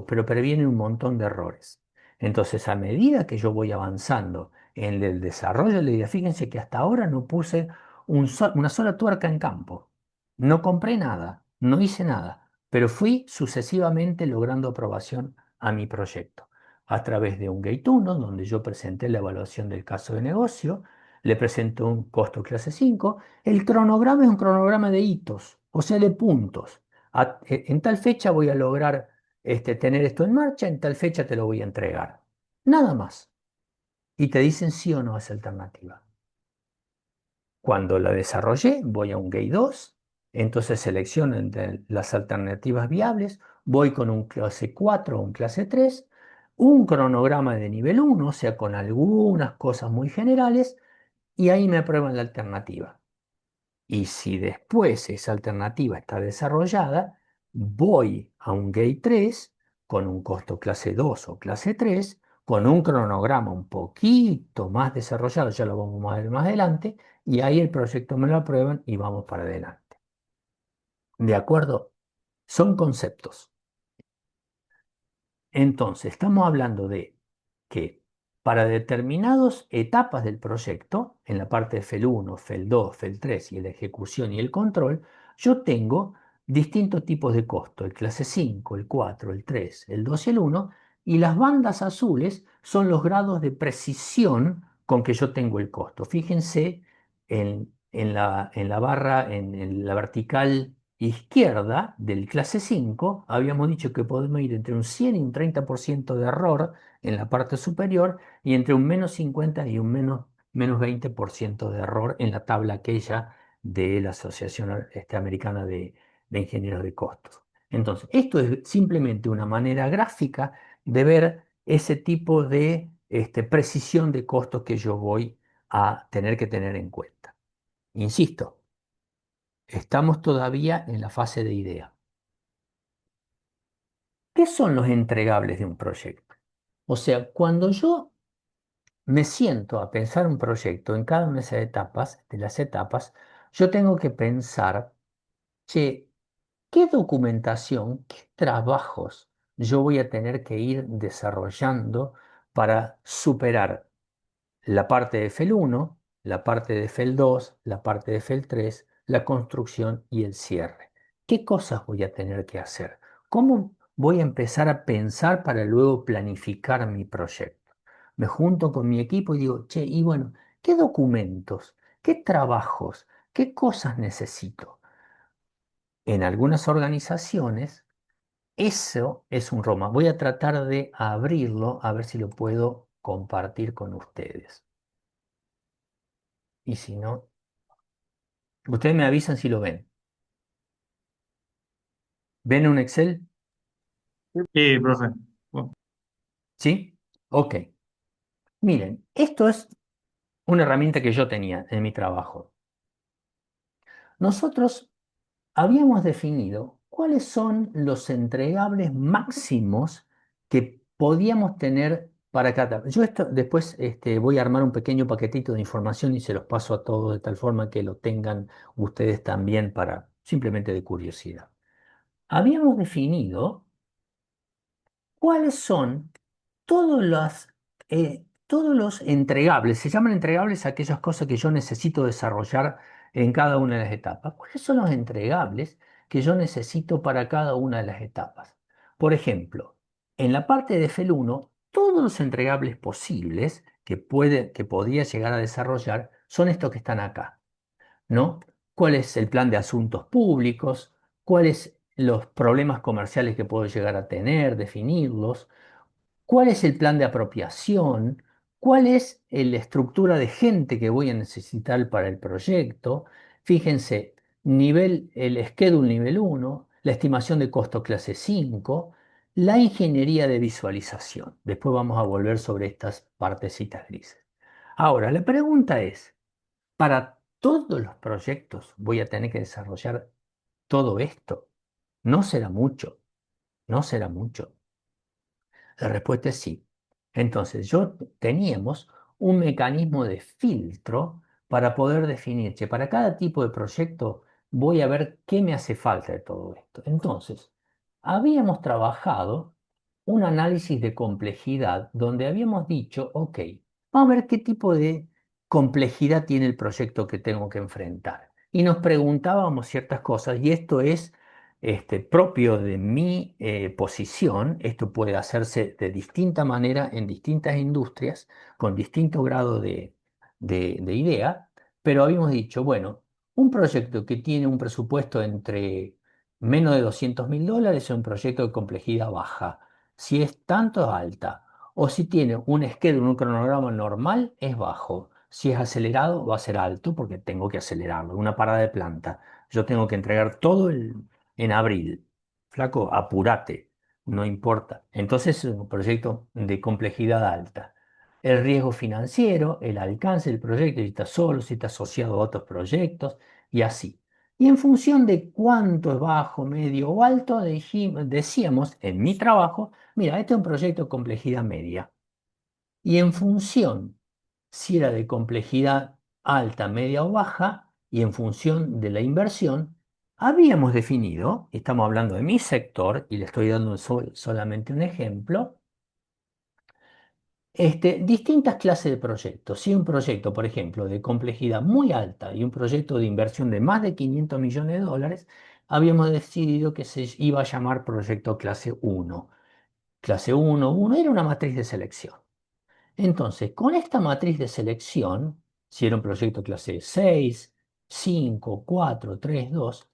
pero previene un montón de errores. Entonces, a medida que yo voy avanzando en el desarrollo de la idea, fíjense que hasta ahora no puse una sola tuerca en campo. No compré nada, no hice nada, pero fui sucesivamente logrando aprobación a mi proyecto a través de un Gate 1, donde yo presenté la evaluación del caso de negocio, le presento un costo clase 5. El cronograma es un cronograma de hitos, o sea, de puntos. En tal fecha voy a lograr tener esto en marcha, en tal fecha te lo voy a entregar. Nada más. Y te dicen sí o no a esa alternativa. Cuando la desarrollé, voy a un Gate 2, entonces selecciono entre las alternativas viables, voy con un clase 4 o un clase 3, un cronograma de nivel 1, o sea, con algunas cosas muy generales, y ahí me aprueban la alternativa. Y si después esa alternativa está desarrollada, voy a un Gate 3 con un costo clase 2 o clase 3, con un cronograma un poquito más desarrollado, ya lo vamos a ver más adelante, y ahí el proyecto me lo aprueban y vamos para adelante. ¿De acuerdo? Son conceptos. Entonces, estamos hablando de que para determinadas etapas del proyecto, en la parte de FEL 1, FEL 2, FEL 3 y la ejecución y el control, yo tengo distintos tipos de costo, el clase 5, el 4, el 3, el 2 y el 1, y las bandas azules son los grados de precisión con que yo tengo el costo. Fíjense en la barra, en la vertical izquierda del clase 5, habíamos dicho que podemos ir entre un 100 y un 30% de error en la parte superior y entre un -50 y un menos 20% de error en la tabla aquella de la Asociación Americana de Ingenieros de Costos. Entonces, esto es simplemente una manera gráfica de ver ese tipo de precisión de costos que yo voy a tener que tener en cuenta. Insisto, estamos todavía en la fase de idea. ¿Qué son los entregables de un proyecto? O sea, cuando yo me siento a pensar un proyecto en cada una de las etapas, yo tengo que pensar, che, ¿qué documentación, qué trabajos yo voy a tener que ir desarrollando para superar la parte de FEL 1, la parte de FEL 2, la parte de FEL 3, la construcción y el cierre? ¿Qué cosas voy a tener que hacer? ¿Cómo voy a empezar a pensar para luego planificar mi proyecto? Me junto con mi equipo y digo, che, y bueno, ¿qué documentos, qué trabajos, ¿Qué cosas necesito? En algunas organizaciones, eso es un ROMA. Voy a tratar de abrirlo a ver si lo puedo compartir con ustedes. Y si no, ustedes me avisan si lo ven. ¿Ven un Excel? Sí, profe. Bueno, ¿Sí? Ok. Miren, esto es una herramienta que yo tenía en mi trabajo. Nosotros habíamos definido cuáles son los entregables máximos que podíamos tener para cada. Yo esto después voy a armar un pequeño paquetito de información y se los paso a todos de tal forma que lo tengan ustedes también para simplemente de curiosidad. Habíamos definido cuáles son todos los entregables. Se llaman entregables aquellas cosas que yo necesito desarrollar en cada una de las etapas. ¿Cuáles son los entregables que yo necesito para cada una de las etapas? Por ejemplo, en la parte de FEL1, todos los entregables posibles que podría llegar a desarrollar son estos que están acá, ¿no? ¿Cuál es el plan de asuntos públicos? ¿Cuáles los problemas comerciales que puedo llegar a tener? Definirlos. ¿Cuál es el plan de apropiación? ¿Cuál es la estructura de gente que voy a necesitar para el proyecto? Fíjense, el schedule nivel 1, la estimación de costo clase 5, la ingeniería de visualización. Después vamos a volver sobre estas partecitas grises. Ahora, la pregunta es, ¿para todos los proyectos voy a tener que desarrollar todo esto? No será mucho, no será mucho. La respuesta es sí. Entonces, teníamos un mecanismo de filtro para poder definir, que para cada tipo de proyecto voy a ver qué me hace falta de todo esto. Entonces, habíamos trabajado un análisis de complejidad donde habíamos dicho, ok, vamos a ver qué tipo de complejidad tiene el proyecto que tengo que enfrentar. Y nos preguntábamos ciertas cosas, y esto es propio de mi posición. Esto puede hacerse de distinta manera en distintas industrias, con distinto grado de idea, pero habíamos dicho, bueno, un proyecto que tiene un presupuesto entre menos de $200.000 es un proyecto de complejidad baja. Si es tanto, es alta. O si tiene un schedule, un cronograma normal, es bajo. Si es acelerado, va a ser alto porque tengo que acelerarlo. Una parada de planta. Yo tengo que entregar todo en abril. Flaco, apúrate, no importa. Entonces es un proyecto de complejidad alta. El riesgo financiero, el alcance del proyecto, si está solo, si está asociado a otros proyectos y así. Y en función de cuánto es bajo, medio o alto, decíamos en mi trabajo, mira, este es un proyecto de complejidad media. Y en función si era de complejidad alta, media o baja, y en función de la inversión, habíamos definido, estamos hablando de mi sector, y le estoy dando solamente un ejemplo, distintas clases de proyectos. Si un proyecto, por ejemplo, de complejidad muy alta y un proyecto de inversión de más de $500 millones, habíamos decidido que se iba a llamar proyecto clase 1. Clase 1 era una matriz de selección. Entonces, con esta matriz de selección, si era un proyecto clase 6, 5, 4, 3, 2,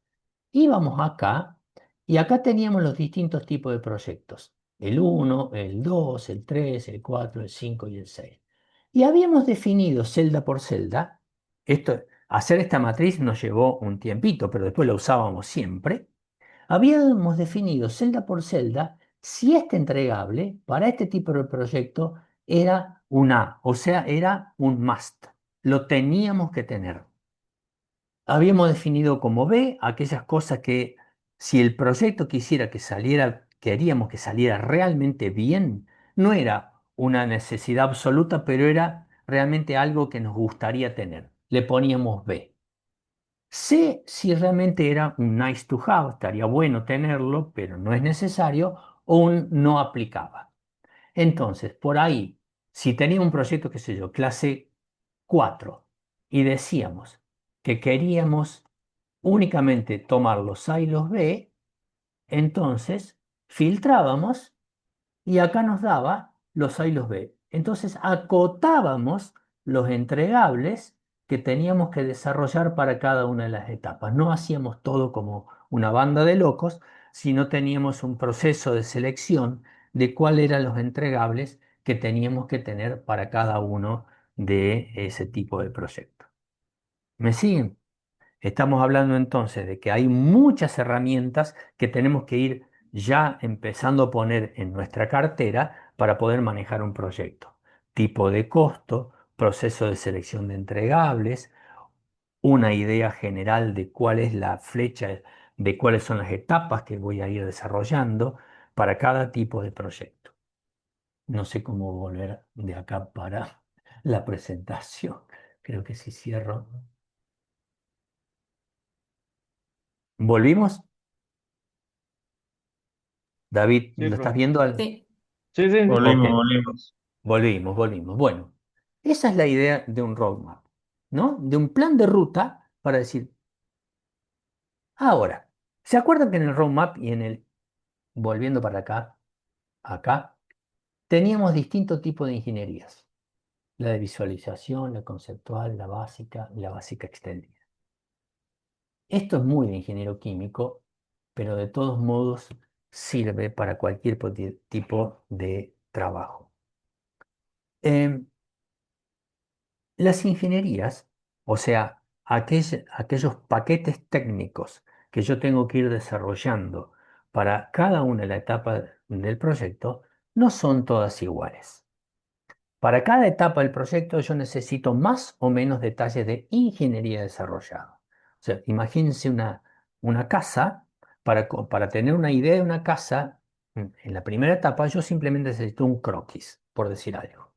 íbamos acá y acá teníamos los distintos tipos de proyectos. El 1, el 2, el 3, el 4, el 5 y el 6. Y habíamos definido celda por celda. Hacer esta matriz nos llevó un tiempito, pero después la usábamos siempre. Habíamos definido celda por celda si este entregable para este tipo de proyecto era un A, o sea, era un must. Lo teníamos que tener. Habíamos definido como B aquellas cosas que si el proyecto queríamos que saliera realmente bien, no era una necesidad absoluta, pero era realmente algo que nos gustaría tener. Le poníamos B. Sé si realmente era un nice to have, estaría bueno tenerlo, pero no es necesario, o un no aplicaba. Entonces, por ahí, si tenía un proyecto, qué sé yo, clase 4, y decíamos que queríamos únicamente tomar los A y los B, entonces filtrábamos y acá nos daba los A y los B. Entonces acotábamos los entregables que teníamos que desarrollar para cada una de las etapas. No hacíamos todo como una banda de locos, sino teníamos un proceso de selección de cuáles eran los entregables que teníamos que tener para cada uno de ese tipo de proyectos. ¿Me siguen? Estamos hablando entonces de que hay muchas herramientas que tenemos que ir ya empezando a poner en nuestra cartera para poder manejar un proyecto. Tipo de costo, proceso de selección de entregables, una idea general de cuál es la flecha, de cuáles son las etapas que voy a ir desarrollando para cada tipo de proyecto. No sé cómo volver de acá para la presentación. Creo que si cierro. ¿Volvimos? David, Sí, ¿lo estás profe. viendo? Sí. Sí, sí, sí. Ok, Volvimos. volvimos. Bueno, esa es la idea de un roadmap, ¿no? De un plan de ruta para decir, ahora, ¿se acuerdan que en el roadmap y volviendo para acá, teníamos distintos tipos de ingenierías? La de visualización, la conceptual, la básica y la básica extendida. Esto es muy de ingeniero químico, pero de todos modos sirve para cualquier tipo de trabajo. Em, Las ingenierías, o sea, aquellos paquetes técnicos que yo tengo que ir desarrollando para cada una de las etapas del proyecto, no son todas iguales. Para cada etapa del proyecto yo necesito más o menos detalles de ingeniería desarrollada. O sea, imagínense una casa, para tener una idea de una casa, en la primera etapa yo simplemente necesito un croquis, por decir algo.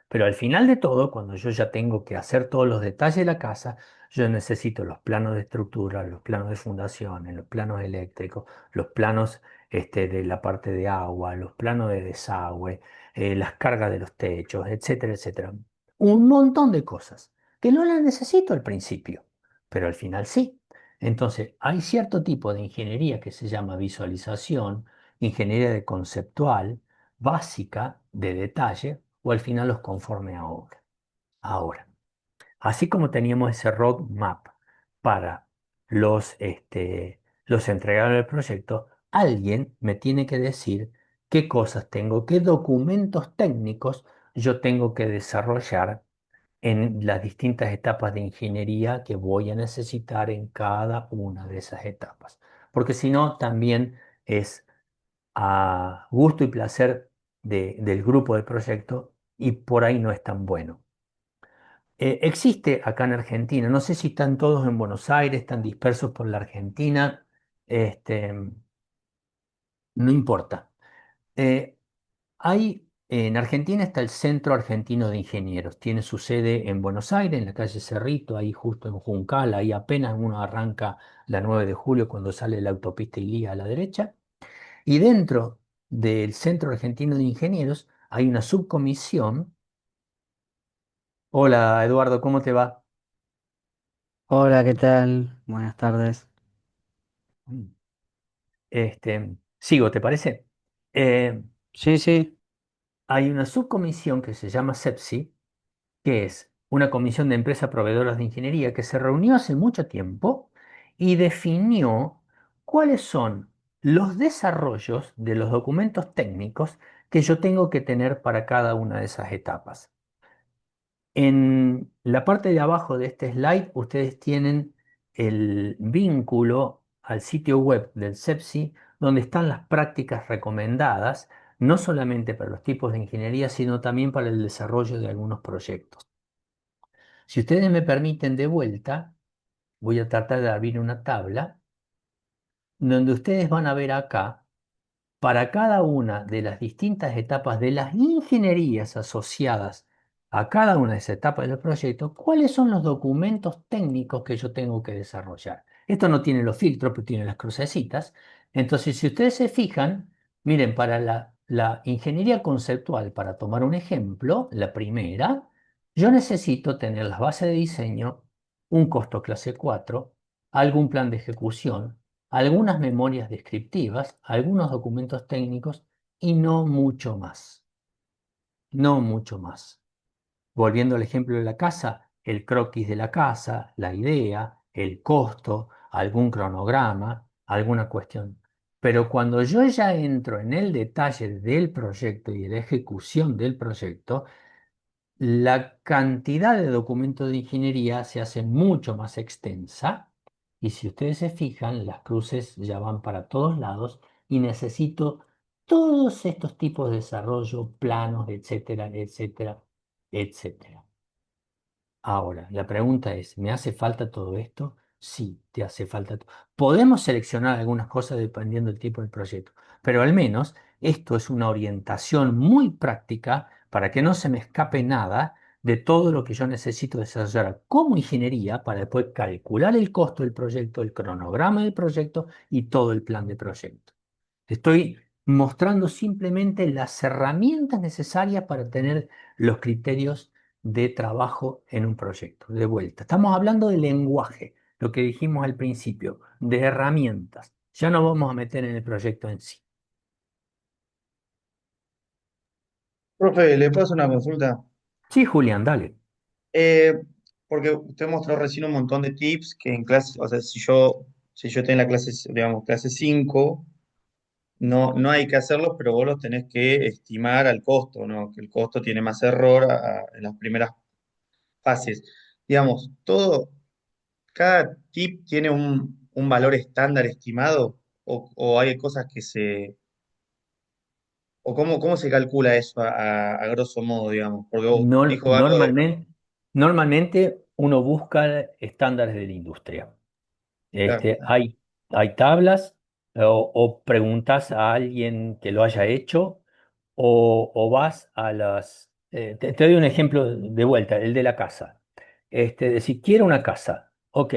Pero al final de todo, cuando yo ya tengo que hacer todos los detalles de la casa, yo necesito los planos de estructura, los planos de fundaciones, los planos eléctricos, los planos de la parte de agua, los planos de desagüe, las cargas de los techos, etcétera, etcétera. Un montón de cosas que no las necesito al principio, pero al final sí. Entonces, hay cierto tipo de ingeniería que se llama visualización, ingeniería de conceptual, básica, de detalle, o al final los conforme a obra. Ahora, así como teníamos ese roadmap para los entregados del proyecto, alguien me tiene que decir qué cosas tengo, qué documentos técnicos yo tengo que desarrollar en las distintas etapas de ingeniería que voy a necesitar en cada una de esas etapas. Porque si no, también es a gusto y placer del grupo de proyecto y por ahí no es tan bueno. Existe acá en Argentina, no sé si están todos en Buenos Aires, están dispersos por la Argentina, este, no importa. Eh, en Argentina está el Centro Argentino de Ingenieros, tiene su sede en Buenos Aires, en la calle Cerrito, ahí justo en Juncal, ahí apenas uno arranca la 9 de julio cuando sale la autopista Ilía a la derecha. Y dentro del Centro Argentino de Ingenieros hay una subcomisión. Hola Eduardo, ¿cómo te va? Hola, ¿qué tal? Buenas tardes. Mm. Sigo, ¿te parece? Eh, Sí, sí. Hay una subcomisión que se llama CEPSI, que es una comisión de empresas proveedoras de ingeniería que se reunió hace mucho tiempo y definió cuáles son los desarrollos de los documentos técnicos que yo tengo que tener para cada una de esas etapas. En la parte de abajo de este slide, ustedes tienen el vínculo al sitio web del CEPSI, donde están las prácticas recomendadas, no solamente para los tipos de ingeniería, sino también para el desarrollo de algunos proyectos. Si ustedes me permiten de vuelta, voy a tratar de abrir una tabla donde ustedes van a ver acá para cada una de las distintas etapas de las ingenierías asociadas a cada una de esas etapas del proyecto, cuáles son los documentos técnicos que yo tengo que desarrollar. Esto no tiene los filtros, pero tiene las crucecitas. Entonces, si ustedes se fijan, miren, para la ingeniería conceptual, para tomar un ejemplo, la primera, yo necesito tener las bases de diseño, un costo clase 4, algún plan de ejecución, algunas memorias descriptivas, algunos documentos técnicos y no mucho más. No mucho más. Volviendo al ejemplo de la casa, el croquis de la casa, la idea, el costo, algún cronograma, alguna cuestión. Pero cuando yo ya entro en el detalle del proyecto y de la ejecución del proyecto, la cantidad de documentos de ingeniería se hace mucho más extensa y si ustedes se fijan, las cruces ya van para todos lados y necesito todos estos tipos de desarrollo, planos, etcétera, etcétera, etcétera. Ahora, la pregunta es, ¿me hace falta todo esto? Sí, te hace falta. Podemos seleccionar algunas cosas dependiendo del tipo del proyecto, pero al menos esto es una orientación muy práctica para que no se me escape nada de todo lo que yo necesito desarrollar como ingeniería para después calcular el costo del proyecto, el cronograma del proyecto y todo el plan de proyecto. Estoy mostrando simplemente las herramientas necesarias para tener los criterios de trabajo en un proyecto. De vuelta, estamos hablando de lenguaje, lo que dijimos al principio, de herramientas. Ya nos vamos a meter en el proyecto en sí. Profe, le paso una consulta. Sí, Julián, dale. Eh, Porque usted mostró recién un montón de tips que en clase, o sea, si yo estoy en la clase, digamos, clase 5 no hay que hacerlos, pero vos los tenés que estimar al costo, ¿no? Que el costo tiene más error en las primeras fases. Digamos, cada tip tiene un valor estándar estimado, o hay cosas o cómo se calcula eso a grosso modo, digamos, porque vos dijo algo de, Normalmente uno busca estándares de la industria. claro, Este, hay tablas o preguntas a alguien que lo haya hecho o vas a las... te doy un ejemplo de vuelta, el de la casa. Decir, quiero una casa. Ok,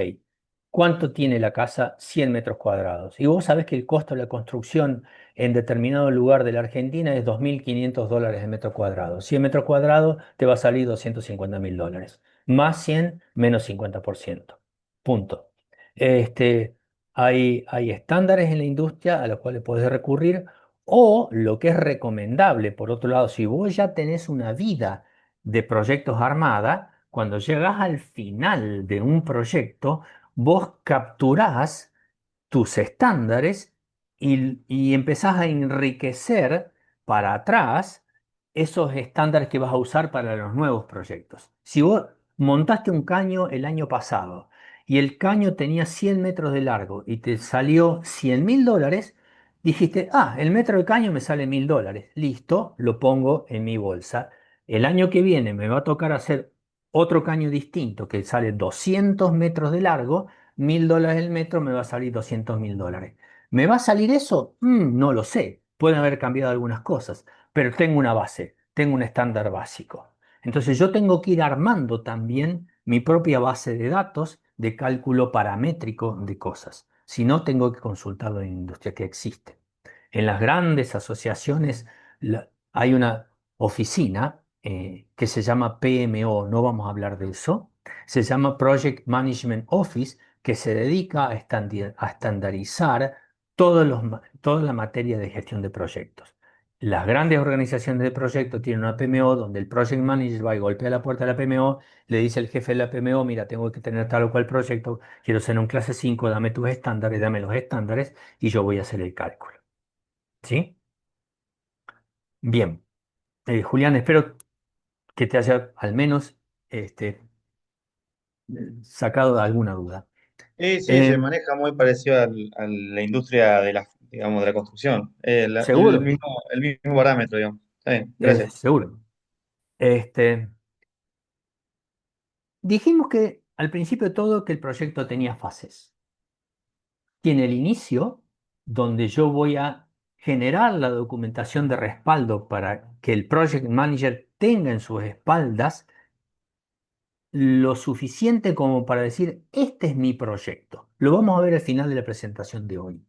¿cuánto tiene la casa? 100 metros cuadrados. Y vos sabés que el costo de la construcción en determinado lugar de la Argentina es $2.500 el metro cuadrado. 100 metros cuadrados te va a salir $250.000. Más 100 menos 50%. Punto. Este, hay estándares en la industria a los cuales puedes recurrir o lo que es recomendable, por otro lado, si vos ya tenés una vida de proyectos armada, cuando llegas al final de un proyecto, vos capturás tus estándares y empezás a enriquecer para atrás esos estándares que vas a usar para los nuevos proyectos. Si vos montaste un caño el año pasado y el caño tenía 100 metros de largo y te salió $100.000, dijiste, el metro de caño me sale $1.000. Listo, lo pongo en mi bolsa. El año que viene me va a tocar hacer otro caño distinto que sale 200 metros de largo. $1.000 el metro me va a salir $200.000. ¿Me va a salir eso? No lo sé. Pueden haber cambiado algunas cosas, pero tengo una base, tengo un estándar básico. Entonces yo tengo que ir armando también mi propia base de datos de cálculo paramétrico de cosas. Si no, tengo que consultarlo en la industria que existe. En las grandes asociaciones hay una oficina que se llama PMO, no vamos a hablar de eso, se llama Project Management Office, que se dedica a estandarizar toda la materia de gestión de proyectos. Las grandes organizaciones de proyectos tienen una PMO donde el Project Manager va y golpea la puerta de la PMO, le dice al jefe de la PMO, mira, tengo que tener tal o cual proyecto, quiero ser un clase 5, dame tus estándares, dame los estándares y yo voy a hacer el cálculo. ¿Sí? Bien. Julián, espero que te haya al menos sacado alguna duda. sí, sí, se Eh, maneja muy parecido a la industria de digamos, de la construcción. Seguro, El mismo parámetro, digamos. Está bien, gracias. seguro. Este, dijimos que al principio de todo que el proyecto tenía fases. Tiene el inicio, donde yo voy a generar la documentación de respaldo para que el project manager tenga en sus espaldas lo suficiente como para decir, este es mi proyecto. Lo vamos a ver al final de la presentación de hoy,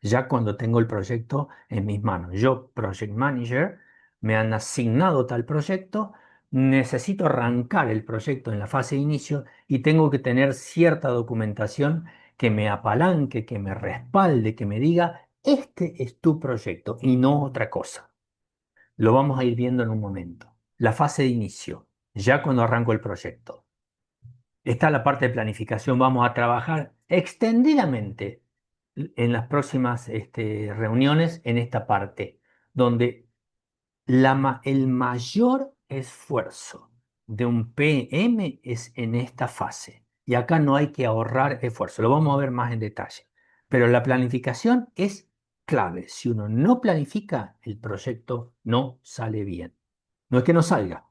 ya cuando tengo el proyecto en mis manos. Yo, project manager, me han asignado tal proyecto, necesito arrancar el proyecto en la fase de inicio y tengo que tener cierta documentación que me apalanque, que me respalde, que me diga, este es tu proyecto y no otra cosa. Lo vamos a ir viendo en un momento. La fase de inicio, ya cuando arranco el proyecto. Está la parte de planificación. Vamos a trabajar extendidamente en las próximas reuniones en esta parte, donde el mayor esfuerzo de un PM es en esta fase. Y acá no hay que ahorrar esfuerzo. Lo vamos a ver más en detalle. Pero la planificación es clave. Si uno no planifica, el proyecto no sale bien. No es que no salga,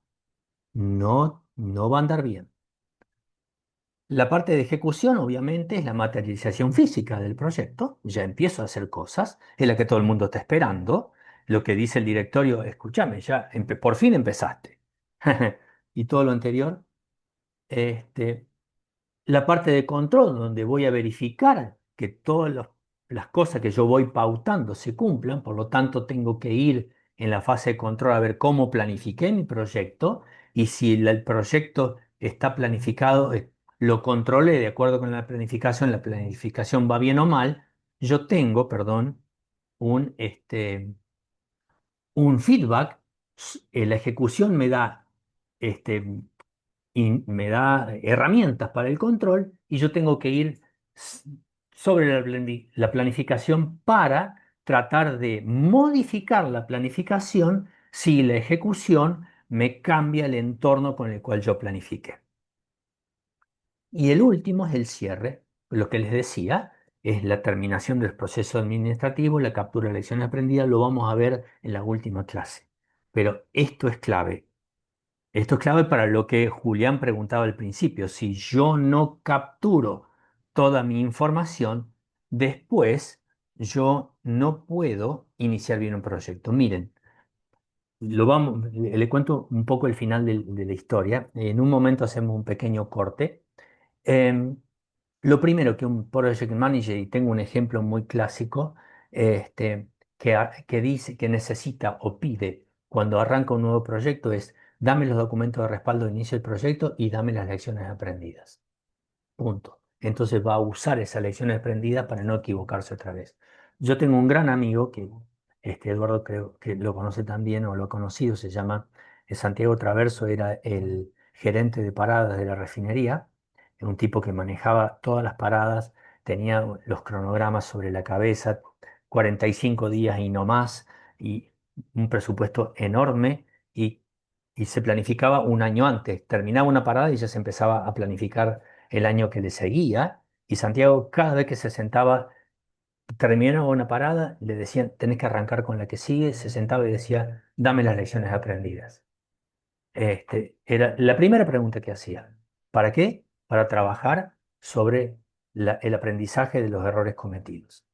no va a andar bien. La parte de ejecución, obviamente, es la materialización física del proyecto. Ya empiezo a hacer cosas, es la que todo el mundo está esperando. Lo que dice el directorio, escúchame, ya por fin empezaste. Y todo lo anterior, este, la parte de control, donde voy a verificar que las cosas que yo voy pautando se cumplan, por lo tanto tengo que ir en la fase de control a ver cómo planifiqué mi proyecto y si el proyecto está planificado, lo controlé de acuerdo con la planificación va bien o mal, yo tengo, perdón, un, un feedback, la ejecución este, me da herramientas para el control y yo tengo que ir s- sobre la planificación para tratar de modificar la planificación si la ejecución me cambia el entorno con el cual yo planifiqué. Y el último es el cierre, lo que les decía, es la terminación del proceso administrativo, la captura de lecciones aprendidas, lo vamos a ver en la última clase. Pero esto es clave. Esto es clave para lo que Julián preguntaba al principio. Si yo no capturo toda mi información, después yo no puedo iniciar bien un proyecto. Miren, le cuento un poco el final de la historia. En un momento hacemos un pequeño corte. Em, lo primero que un project manager, y tengo un ejemplo muy clásico, este, que dice que necesita o pide cuando arranca un nuevo proyecto es dame los documentos de respaldo de inicio del proyecto y dame las lecciones aprendidas. Punto. Entonces va a usar esa lección aprendida para no equivocarse otra vez. Yo tengo un gran amigo que Eduardo creo que lo conoce también o lo ha conocido, se llama Santiago Traverso, era el gerente de paradas de la refinería, un tipo que manejaba todas las paradas, tenía los cronogramas sobre la cabeza, 45 días y no más, y un presupuesto enorme y, y se planificaba un año antes. Terminaba una parada y ya se empezaba a planificar el año que le seguía, y Santiago cada vez que se sentaba, terminaba una parada, le decían, tenés que arrancar con la que sigue, se sentaba y decía, dame las lecciones aprendidas. Era la primera pregunta que hacía. ¿Para qué? Para trabajar sobre el aprendizaje de los errores cometidos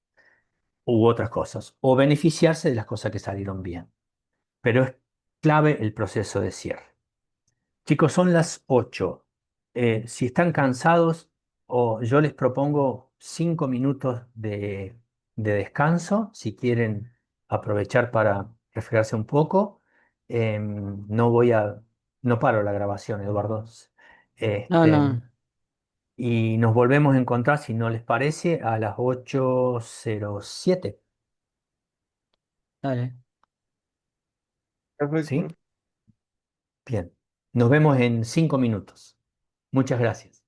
u otras cosas, o beneficiarse de las cosas que salieron bien. Pero es clave el proceso de cierre. Chicos, son las 8. Si están cansados, o yo les propongo 5 minutos de descanso, si quieren aprovechar para refrescarse un poco. No voy a, no paro la grabación, Eduardo. No, Este, no, y nos volvemos a encontrar, si no les parece, a las 8:07. dale. Perfecto. ¿Sí? Bien. Nos vemos en 5 minutos. Muchas gracias.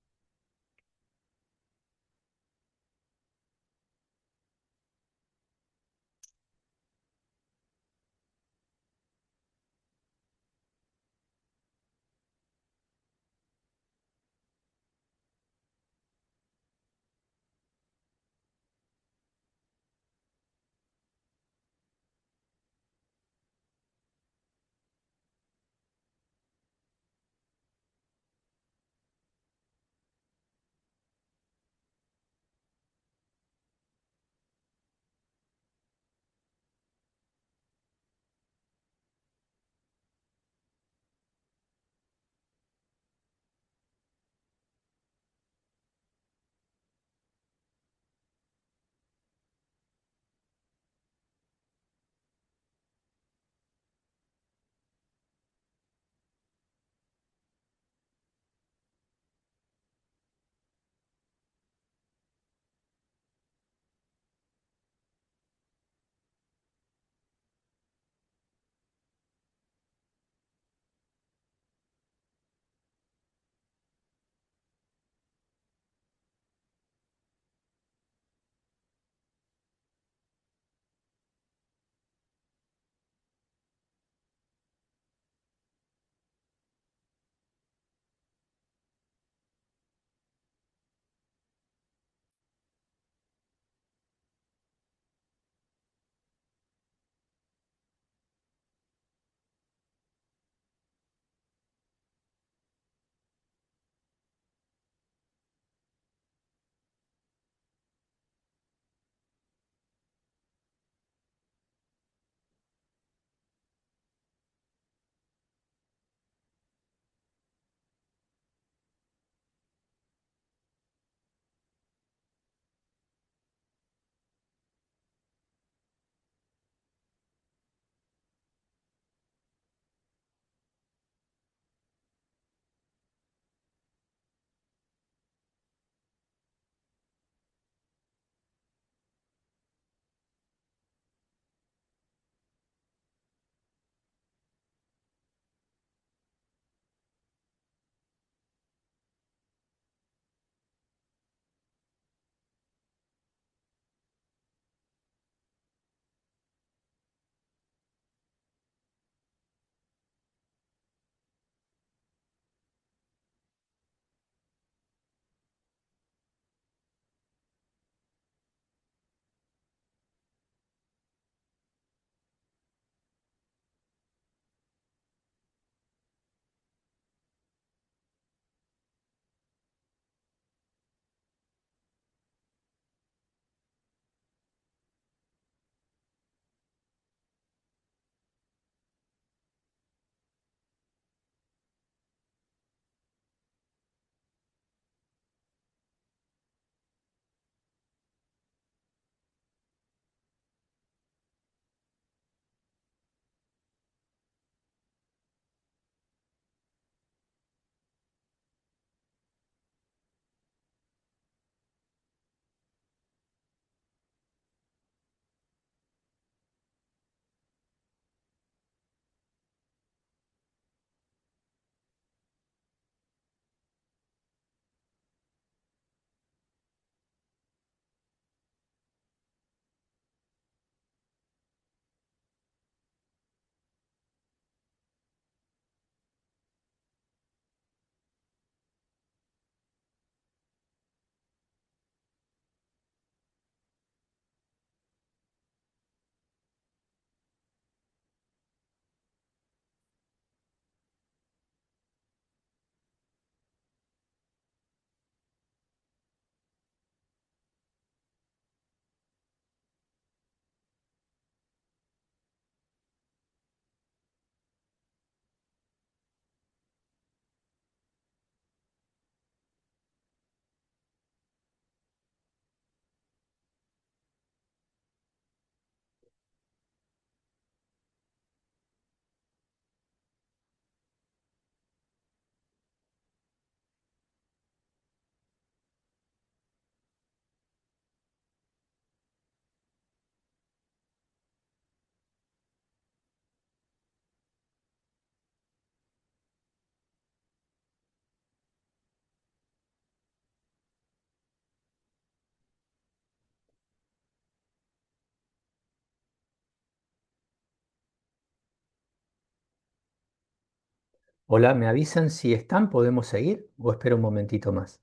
Hola, ¿me avisan si están? ¿Podemos seguir o espero un momentito más?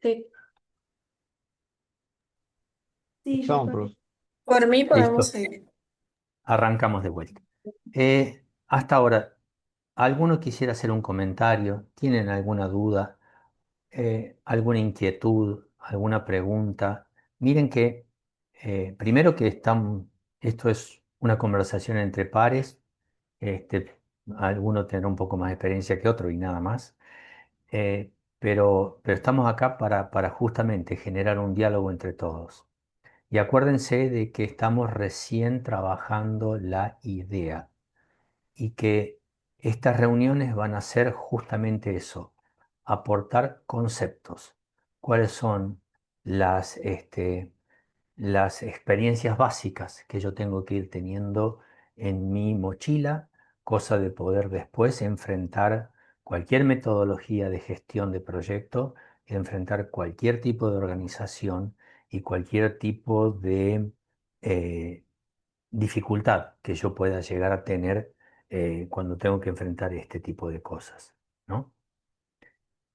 Sí, sí, yo Estamos, profe. por mí podemos Listo, seguir. arrancamos de vuelta. Hasta ahora, ¿alguno quisiera hacer un comentario? ¿Tienen alguna duda? ¿Alguna inquietud? ¿Alguna pregunta? Miren que primero que esto es una conversación entre pares. Alguno tendrá un poco más de experiencia que otro y nada más. Pero estamos acá para justamente generar un diálogo entre todos. Y acuérdense de que estamos recién trabajando la idea y que estas reuniones van a ser justamente eso, aportar conceptos. ¿Cuáles son las experiencias básicas que yo tengo que ir teniendo en mi mochila, cosa de poder después enfrentar cualquier metodología de gestión de proyecto, enfrentar cualquier tipo de organización y cualquier tipo de eh, dificultad que yo pueda llegar a tener cuando tengo que enfrentar este tipo de cosas, ¿no?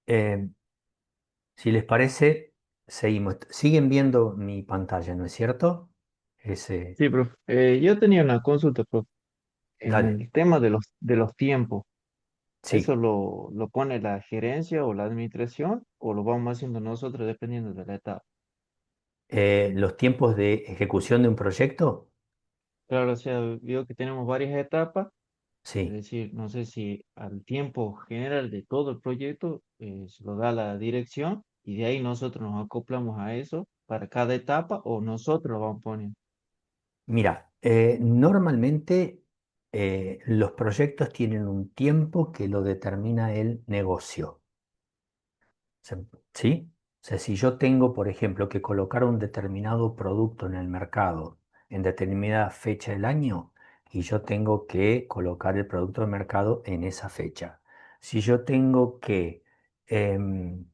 Eh, si les parece, seguimos. Siguen viendo mi pantalla, ¿no es cierto? Ese, Sí, profe. Yo tenía una consulta, profe. En dale. el tema de los tiempos, ¿eso Sí. lo pone la gerencia o la administración o lo vamos haciendo nosotros dependiendo de la etapa? Los tiempos de ejecución de un proyecto, Claro, o sea, veo que tenemos varias etapas, es sí. decir, no sé si al tiempo general de todo el proyecto se lo da la dirección y de ahí nosotros nos acoplamos a eso para cada etapa o nosotros lo vamos poniendo. Mira, normalmente los proyectos tienen un tiempo que lo determina el negocio. Se- ¿Sí? O sea, si yo tengo, por ejemplo, que colocar un determinado producto en el mercado en determinada fecha del año, y yo tengo que colocar el producto en el mercado en esa fecha. Si yo tengo que, em,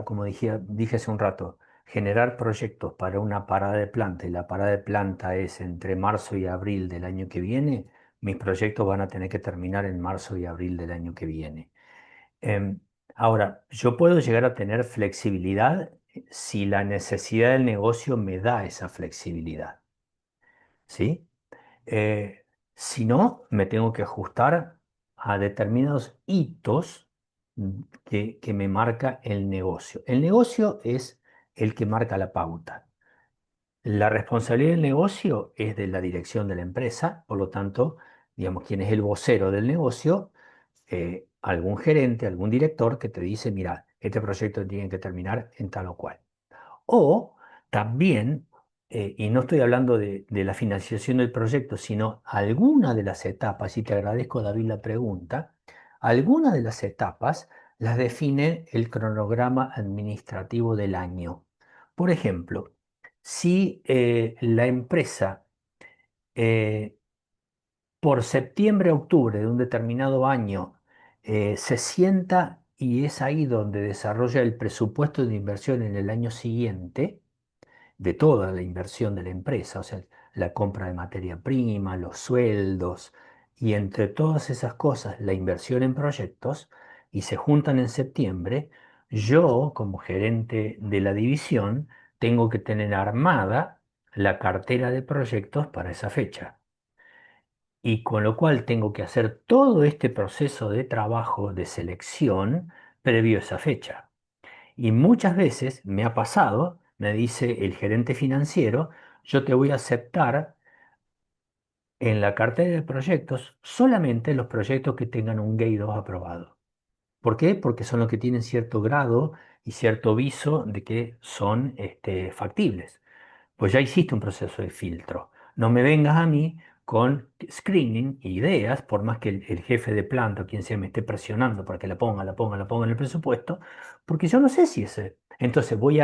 como dije hace un rato, generar proyectos para una parada de planta, y la parada de planta es entre marzo y abril del año que viene, mis proyectos van a tener que terminar en marzo y abril del año que viene. Em, Ahora, yo puedo llegar a tener flexibilidad si la necesidad del negocio me da esa flexibilidad, ¿sí? Eh, si no, me tengo que ajustar a determinados hitos que me marca el negocio. El negocio es el que marca la pauta. La responsabilidad del negocio es de la dirección de la empresa, por lo tanto, digamos, quien es el vocero del negocio, algún gerente, algún director que te dice, mira, este proyecto tiene que terminar en tal o cual. O también, y no estoy hablando de la financiación del proyecto, sino alguna de las etapas, y te agradezco, David, la pregunta, algunas de las etapas las define el cronograma administrativo del año. Por ejemplo, si la empresa eh, por septiembre, octubre de un determinado año se sienta y es ahí donde desarrolla el presupuesto de inversión en el año siguiente, de toda la inversión de la empresa, o sea, la compra de materia prima, los sueldos, y entre todas esas cosas, la inversión en proyectos, y se juntan en septiembre, yo, como gerente de la división, tengo que tener armada la cartera de proyectos para esa fecha. Y con lo cual tengo que hacer todo este proceso de trabajo de selección previo a esa fecha. Y muchas veces me ha pasado, me dice el gerente financiero, yo te voy a aceptar en la cartera de proyectos solamente los proyectos que tengan un GATE 2 aprobado. ¿Por qué? Porque son los que tienen cierto grado y cierto viso de que son factibles. Pues ya hiciste un proceso de filtro. No me vengas a mí con screening, ideas, por más que el jefe de planta o quien sea me esté presionando para que la ponga en el presupuesto, porque yo no sé si ese. Entonces voy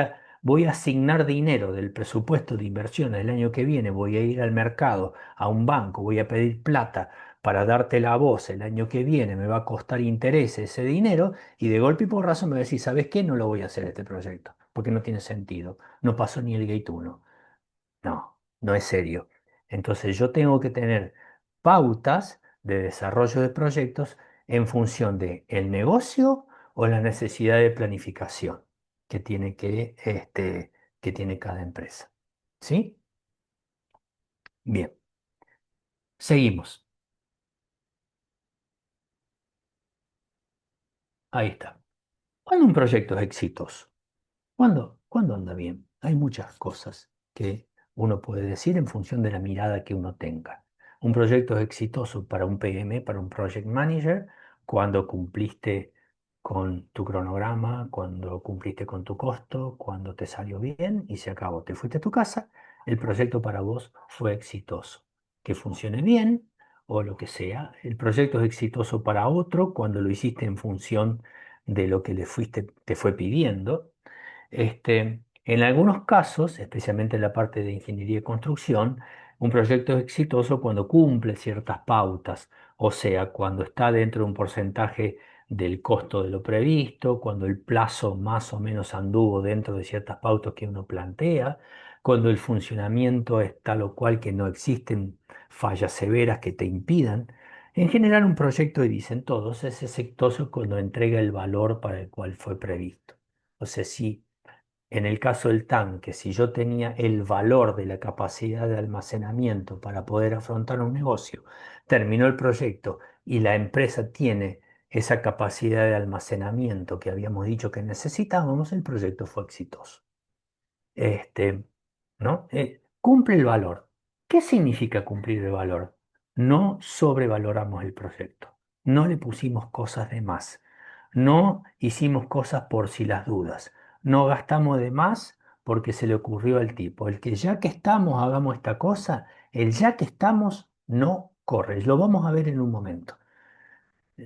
a asignar dinero del presupuesto de inversiones del año que viene, voy a ir al mercado, a un banco, voy a pedir plata para darte la voz el año que viene, me va a costar interés ese dinero y de golpe y porrazo me va a decir, ¿sabes qué? No lo voy a hacer este proyecto, porque no tiene sentido. No pasó ni el Gate 1. No, no es serio. Entonces yo tengo que tener pautas de desarrollo de proyectos en función de el negocio o la necesidad de planificación que tiene que tiene cada empresa. ¿Sí? Bien, seguimos. Ahí está. ¿Cuándo un proyecto es exitoso? ¿Cuándo anda bien? Hay muchas cosas que uno puede decir en función de la mirada que uno tenga. Un proyecto es exitoso para un PM, para un project manager, cuando cumpliste con tu cronograma, cuando cumpliste con tu costo, cuando te salió bien y se acabó. Te fuiste a tu casa, el proyecto para vos fue exitoso. Que funcione bien o lo que sea. El proyecto es exitoso para otro cuando lo hiciste en función de lo que te fue pidiendo. En algunos casos, especialmente en la parte de ingeniería y construcción, un proyecto es exitoso cuando cumple ciertas pautas, o sea, cuando está dentro de un porcentaje del costo de lo previsto, cuando el plazo más o menos anduvo dentro de ciertas pautas que uno plantea, cuando el funcionamiento es tal o cual que no existen fallas severas que te impidan. En general, un proyecto, y dicen todos, es exitoso cuando entrega el valor para el cual fue previsto. O sea, si en el caso del tanque, si yo tenía el valor de la capacidad de almacenamiento para poder afrontar un negocio, terminó el proyecto y la empresa tiene esa capacidad de almacenamiento que habíamos dicho que necesitábamos, el proyecto fue exitoso. Este, ¿No? Cumple el valor. ¿Qué significa cumplir el valor? No sobrevaloramos el proyecto, no le pusimos cosas de más, no hicimos cosas por si las dudas, no gastamos de más porque se le ocurrió al tipo. El que ya que estamos hagamos esta cosa, el ya que estamos no corre, lo vamos a ver en un momento.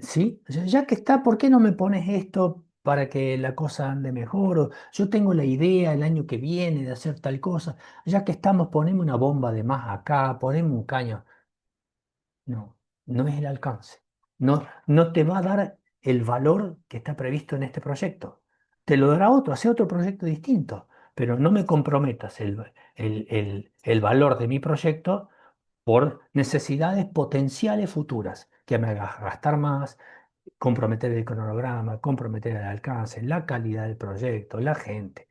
¿Sí? O sea, ya que está, ¿por qué no me pones esto para que la cosa ande mejor? O yo tengo la idea el año que viene de hacer tal cosa. Ya que estamos, ponemos una bomba de más acá, ponemos un caño. No, no es el alcance. No, no te va a dar el valor que está previsto en este proyecto. Te lo dará otro, hace otro proyecto distinto, pero no me comprometas el valor de mi proyecto por necesidades potenciales futuras, que me hagas gastar más, comprometer el cronograma, comprometer el alcance, la calidad del proyecto, la gente.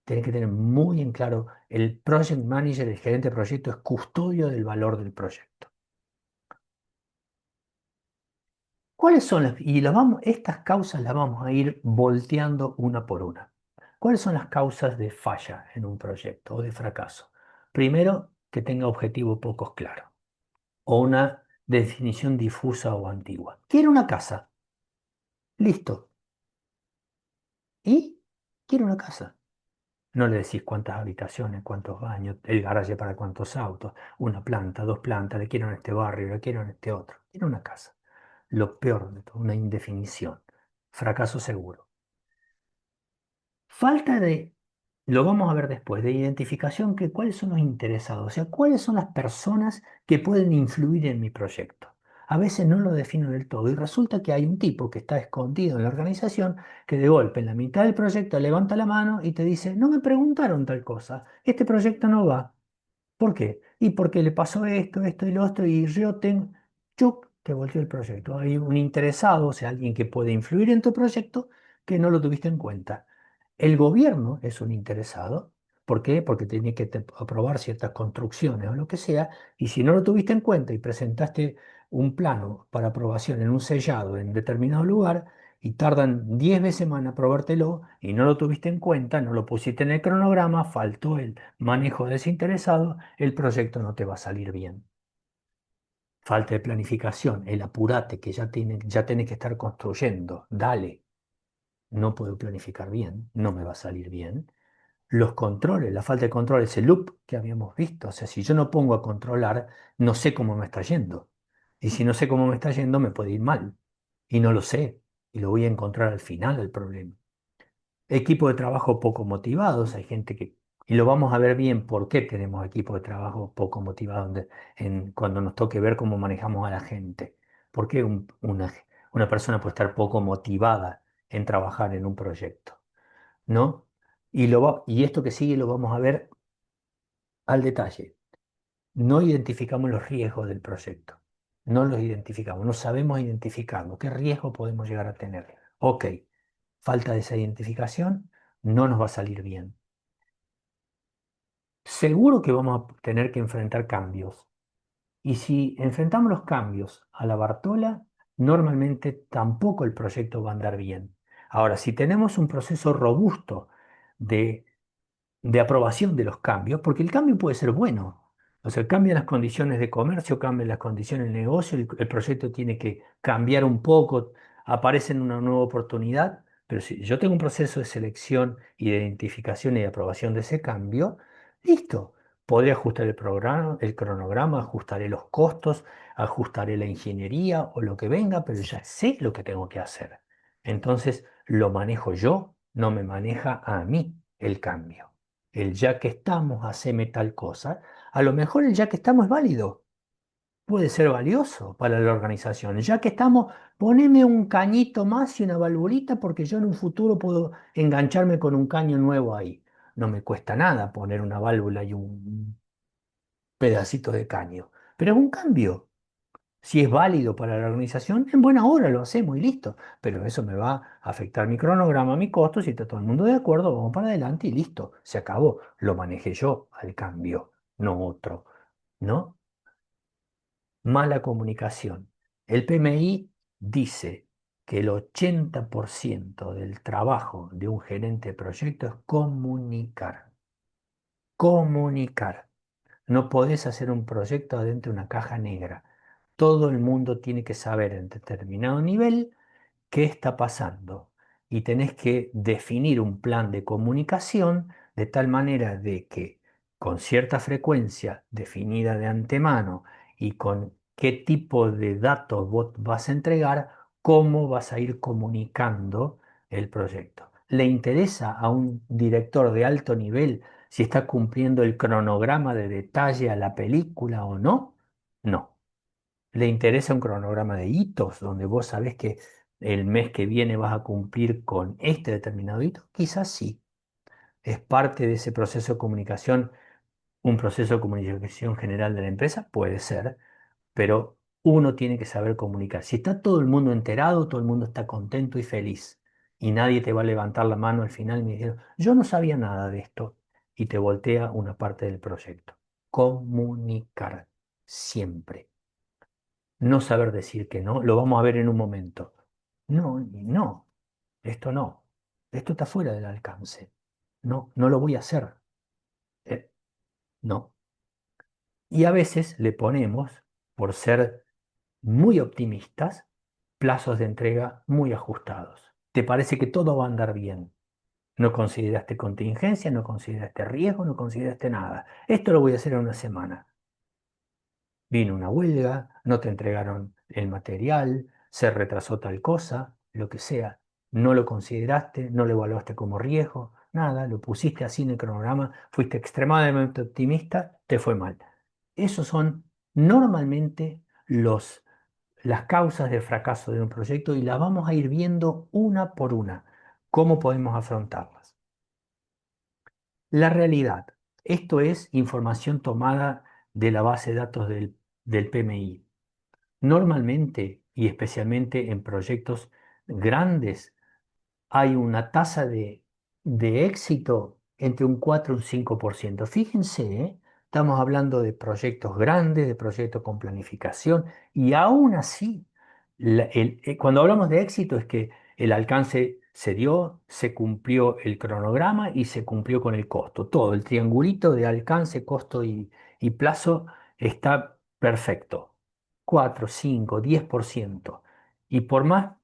Tienes que tener muy en claro, el project manager, el gerente de proyecto, es custodio del valor del proyecto. ¿Cuáles son estas causas las vamos a ir volteando una por una? ¿Cuáles son las causas de falla en un proyecto o de fracaso? Primero, que tenga objetivos pocos claros o una definición difusa o antigua. Quiero una casa. Listo. ¿Y? Quiero una casa. No le decís cuántas habitaciones, cuántos baños, el garaje para cuántos autos, una planta, dos plantas, le quiero en este barrio, le quiero en este otro. Quiero una casa. Lo peor de todo, una indefinición. Fracaso seguro. Falta de, lo vamos a ver después, de identificación que cuáles son los interesados, o sea, cuáles son las personas que pueden influir en mi proyecto. A veces no lo defino del todo y resulta que hay un tipo que está escondido en la organización que de golpe en la mitad del proyecto levanta la mano y te dice, no me preguntaron tal cosa, este proyecto no va. ¿Por qué? Y porque le pasó esto, esto y lo otro, y yo te volteó el proyecto. Hay un interesado, o sea, alguien que puede influir en tu proyecto, que no lo tuviste en cuenta. El gobierno es un interesado. ¿Por qué? Porque tiene que aprobar ciertas construcciones o lo que sea, y si no lo tuviste en cuenta y presentaste un plano para aprobación en un sellado en determinado lugar, y tardan 10 veces más en aprobártelo y no lo tuviste en cuenta, no lo pusiste en el cronograma, faltó el manejo desinteresado, el proyecto no te va a salir bien. Falta de planificación, el apurate que ya tenés que estar construyendo, dale, no puedo planificar bien, no me va a salir bien. Los controles, la falta de control, ese loop que habíamos visto, o sea, si yo no pongo a controlar, no sé cómo me está yendo. Y si no sé cómo me está yendo, me puede ir mal. Y no lo sé, y lo voy a encontrar al final el problema. Equipo de trabajo poco motivados, hay gente que, y lo vamos a ver bien por qué tenemos equipos de trabajo poco motivados cuando nos toque ver cómo manejamos a la gente. ¿Por qué una persona puede estar poco motivada en trabajar en un proyecto? ¿No? Y esto que sigue lo vamos a ver al detalle. No identificamos los riesgos del proyecto. no los identificamos, no sabemos identificarlo. ¿Qué riesgo podemos llegar a tener? Ok, falta de esa identificación, no nos va a salir bien. Seguro que vamos a tener que enfrentar cambios. Y si enfrentamos los cambios a la Bartola, normalmente tampoco el proyecto va a andar bien. Ahora, si tenemos un proceso robusto de aprobación de los cambios, porque el cambio puede ser bueno. O sea, cambian las condiciones de comercio, cambian las condiciones de negocio, el proyecto tiene que cambiar un poco, aparece una nueva oportunidad, pero si yo tengo un proceso de selección y de identificación y de aprobación de ese cambio, listo. Podré ajustar el programa, el cronograma, ajustaré los costos, ajustaré la ingeniería o lo que venga, pero ya sé lo que tengo que hacer. Entonces lo manejo yo, no me maneja a mí el cambio. El ya que estamos, haceme tal cosa. A lo mejor el ya que estamos es válido, puede ser valioso para la organización. Ya que estamos, poneme un cañito más y una valvulita porque yo en un futuro puedo engancharme con un caño nuevo ahí. No me cuesta nada poner una válvula y un pedacito de caño, pero es un cambio. Si es válido para la organización, en buena hora lo hacemos y listo. Pero eso me va a afectar mi cronograma, mi costo. Si está todo el mundo de acuerdo, vamos para adelante y listo. Se acabó. Lo manejé yo al cambio, no otro. ¿No? Mala comunicación. El PMI dice que el 80% del trabajo de un gerente de proyecto es comunicar. Comunicar. No podés hacer un proyecto adentro de una caja negra. Todo el mundo tiene que saber en determinado nivel qué está pasando y tenés que definir un plan de comunicación de tal manera de que con cierta frecuencia definida de antemano y con qué tipo de datos vos vas a entregar, cómo vas a ir comunicando el proyecto. ¿Le interesa a un director de alto nivel si está cumpliendo el cronograma de detalle a la película o no? No. ¿Le interesa un cronograma de hitos donde vos sabés que el mes que viene vas a cumplir con este determinado hito? Quizás sí. ¿Es parte de ese proceso de comunicación, un proceso de comunicación general de la empresa? Puede ser, pero uno tiene que saber comunicar. Si está todo el mundo enterado, todo el mundo está contento y feliz, y nadie te va a levantar la mano al final y me dice, yo no sabía nada de esto, y te voltea una parte del proyecto. Comunicar siempre. No saber decir que no, lo vamos a ver en un momento. No, no, esto no. Esto está fuera del alcance. No, no lo voy a hacer. No. Y a veces le ponemos, por ser muy optimistas, plazos de entrega muy ajustados. Te parece que todo va a andar bien. No consideraste contingencia, no consideraste riesgo, no consideraste nada. Esto lo voy a hacer en una semana. Vino una huelga, no te entregaron el material, se retrasó tal cosa, lo que sea. No lo consideraste, no lo evaluaste como riesgo, nada, lo pusiste así en el cronograma, fuiste extremadamente optimista, te fue mal. Esos son normalmente las causas del fracaso de un proyecto y las vamos a ir viendo una por una, cómo podemos afrontarlas. La realidad, esto es información tomada de la base de datos del PMI. Normalmente, y especialmente en proyectos grandes, hay una tasa de éxito entre un 4 y un 5%. Fíjense, ¿eh? Estamos hablando de proyectos grandes, de proyectos con planificación, y aún así, cuando hablamos de éxito es que el alcance se dio, se cumplió el cronograma y se cumplió con el costo. Todo el triangulito de alcance, costo y plazo está perfecto. 4, 5, 10%. Y por más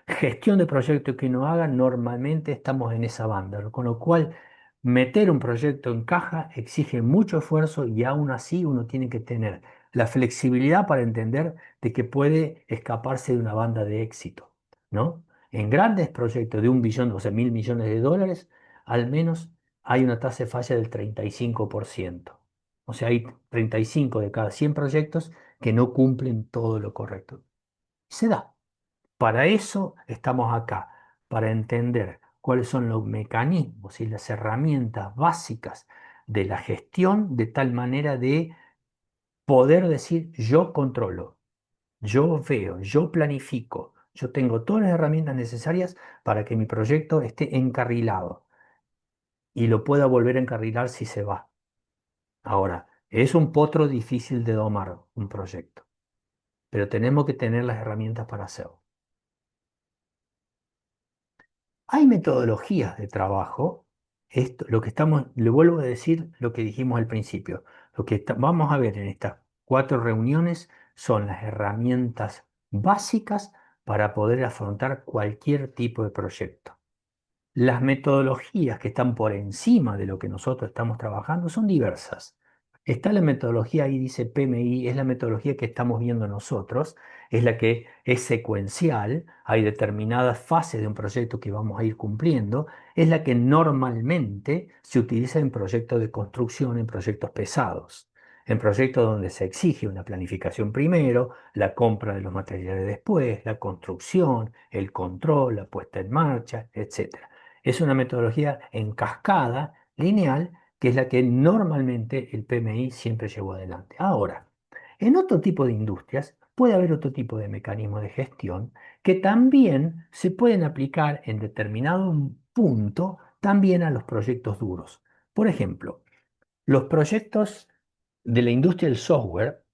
gestión de proyecto que uno haga, normalmente estamos en esa banda, con lo cual meter un proyecto en caja exige mucho esfuerzo y aún así uno tiene que tener la flexibilidad para entender de que puede escaparse de una banda de éxito, ¿no? En grandes proyectos de 1 billón, o sea, 1.000 millones de dólares, al menos hay una tasa de falla del 35%. O sea, hay 35 de cada 100 proyectos que no cumplen todo lo correcto. Se da. Para eso estamos acá, para entender cuáles son los mecanismos y las herramientas básicas de la gestión de tal manera de poder decir yo controlo. Yo veo, yo planifico, yo tengo todas las herramientas necesarias para que mi proyecto esté encarrilado y lo pueda volver a encarrilar si se va. Ahora, es un potro difícil de domar un proyecto, pero tenemos que tener las herramientas para hacerlo. Hay metodologías de trabajo. Esto, lo que estamos, le vuelvo a decir lo que dijimos al principio. Lo que vamos a ver en estas 4 reuniones son las herramientas básicas para poder afrontar cualquier tipo de proyecto. Las metodologías que están por encima de lo que nosotros estamos trabajando son diversas. Está la metodología, ahí dice PMI, es la metodología que estamos viendo nosotros, es la que es secuencial, hay determinadas fases de un proyecto que vamos a ir cumpliendo, es la que normalmente se utiliza en proyectos de construcción, en proyectos pesados, en proyectos donde se exige una planificación primero, la compra de los materiales después, la construcción, el control, la puesta en marcha, etc. Es una metodología en cascada, lineal, que es la que normalmente el PMI siempre llevó adelante. Ahora, en otro tipo de industrias puede haber otro tipo de mecanismos de gestión que también se pueden aplicar en determinado punto también a los proyectos duros. Por ejemplo, los proyectos de la industria del software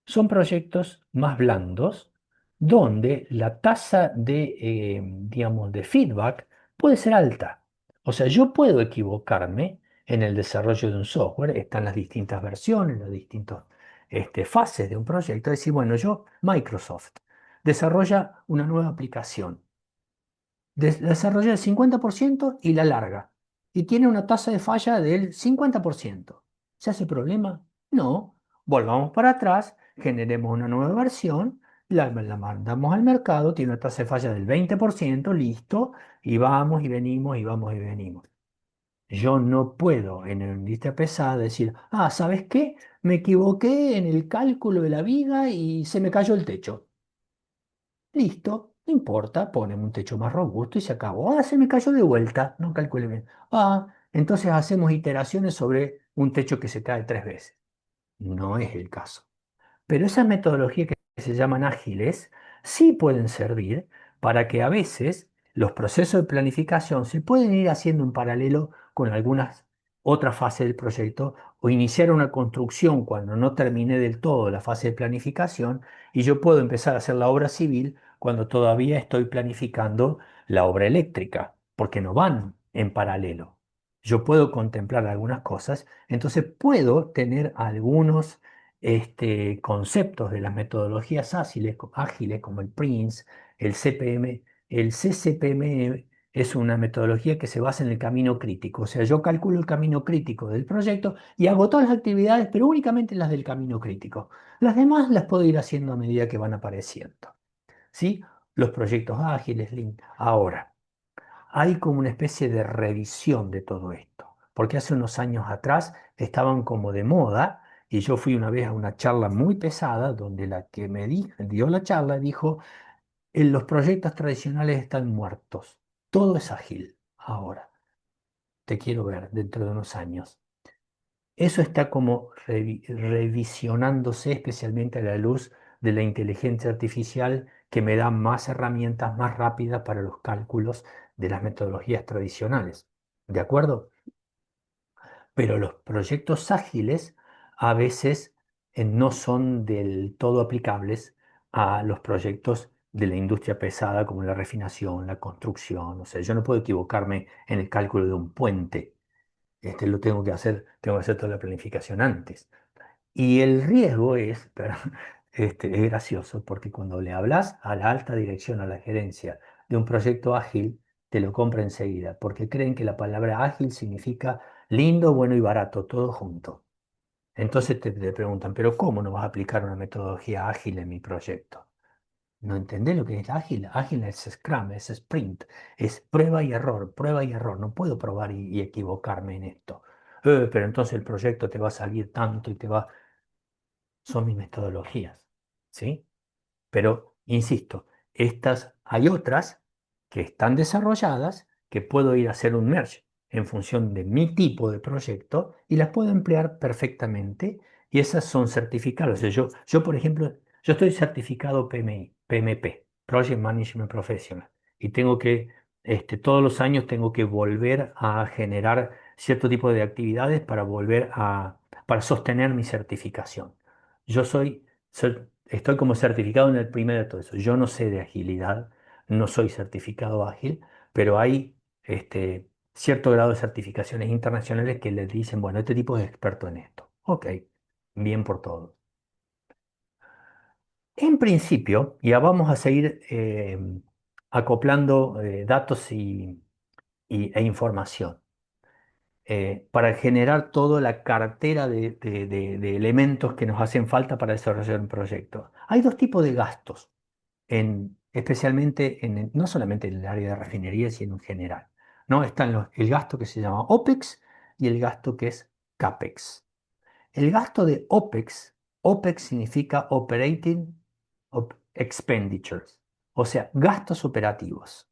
son proyectos más blandos, donde la tasa de, digamos, de feedback puede ser alta. O sea, yo puedo equivocarme en el desarrollo de un software, están las distintas versiones, las distintas fases de un proyecto. Es decir, bueno, Microsoft, desarrolla una nueva aplicación, desarrolla el 50% y la larga, y tiene una tasa de falla del 50%. ¿Se hace problema? No. Volvamos para atrás, generemos una nueva versión, la mandamos al mercado, tiene una tasa de falla del 20%, listo, y vamos y venimos y vamos y venimos. Yo no puedo en una industria pesada decir, ¿sabes qué? Me equivoqué en el cálculo de la viga y se me cayó el techo. Listo, no importa, ponemos un techo más robusto y se acabó. Se me cayó de vuelta, no calculé bien. Entonces hacemos iteraciones sobre un techo que se cae 3 veces. No es el caso. Pero esas metodologías que se llaman ágiles sí pueden servir para que a veces los procesos de planificación se pueden ir haciendo en paralelo con algunas otras fases del proyecto o iniciar una construcción cuando no terminé del todo la fase de planificación y yo puedo empezar a hacer la obra civil cuando todavía estoy planificando la obra eléctrica, porque no van en paralelo. Yo puedo contemplar algunas cosas, entonces puedo tener algunos conceptos de las metodologías ágiles como el PRINCE, el CPM. El CCPM es una metodología que se basa en el camino crítico. O sea, yo calculo el camino crítico del proyecto y hago todas las actividades, pero únicamente las del camino crítico. Las demás las puedo ir haciendo a medida que van apareciendo. ¿Sí? Los proyectos ágiles, Lean. Ahora, hay como una especie de revisión de todo esto, porque hace unos años atrás estaban como de moda y yo fui una vez a una charla muy pesada donde la que dio la charla dijo, los proyectos tradicionales están muertos, todo es ágil ahora, te quiero ver dentro de unos años. Eso está como revisionándose especialmente a la luz de la inteligencia artificial que me da más herramientas más rápidas para los cálculos de las metodologías tradicionales. ¿De acuerdo? Pero los proyectos ágiles a veces no son del todo aplicables a los proyectos de la industria pesada como la refinación, la construcción. O sea, yo no puedo equivocarme en el cálculo de un puente. Lo tengo que hacer toda la planificación antes. Y el riesgo es, pero, es gracioso, porque cuando le hablas a la alta dirección, a la gerencia de un proyecto ágil, te lo compra enseguida, porque creen que la palabra ágil significa lindo, bueno y barato, todo junto. Entonces te preguntan, ¿pero cómo no vas a aplicar una metodología ágil en mi proyecto? ¿No entendés lo que es ágil? Ágil es Scrum, es Sprint, es prueba y error, prueba y error. No puedo probar y equivocarme en esto. Pero entonces el proyecto te va a salir tanto y te va... Son mis metodologías, ¿sí? Pero, insisto, hay otras que están desarrolladas que puedo ir a hacer un merge en función de mi tipo de proyecto y las puedo emplear perfectamente y esas son certificadas. O sea, yo, por ejemplo, Yo estoy certificado PMI, PMP, Project Management Professional, y tengo que, todos los años tengo que volver a generar cierto tipo de actividades para sostener mi certificación. Yo estoy como certificado en el primer de todo eso. Yo no sé de agilidad, no soy certificado ágil, pero hay cierto grado de certificaciones internacionales que les dicen, bueno, este tipo es experto en esto. Ok, bien por todo. En principio, ya vamos a seguir acoplando datos e información para generar toda la cartera de elementos que nos hacen falta para desarrollar un proyecto. Hay dos tipos de gastos, especialmente no solamente en el área de refinería, sino en general. ¿No? Están el gasto que se llama OPEX y el gasto que es CAPEX. El gasto de OPEX, OPEX significa Operating Expenditures, o sea, gastos operativos.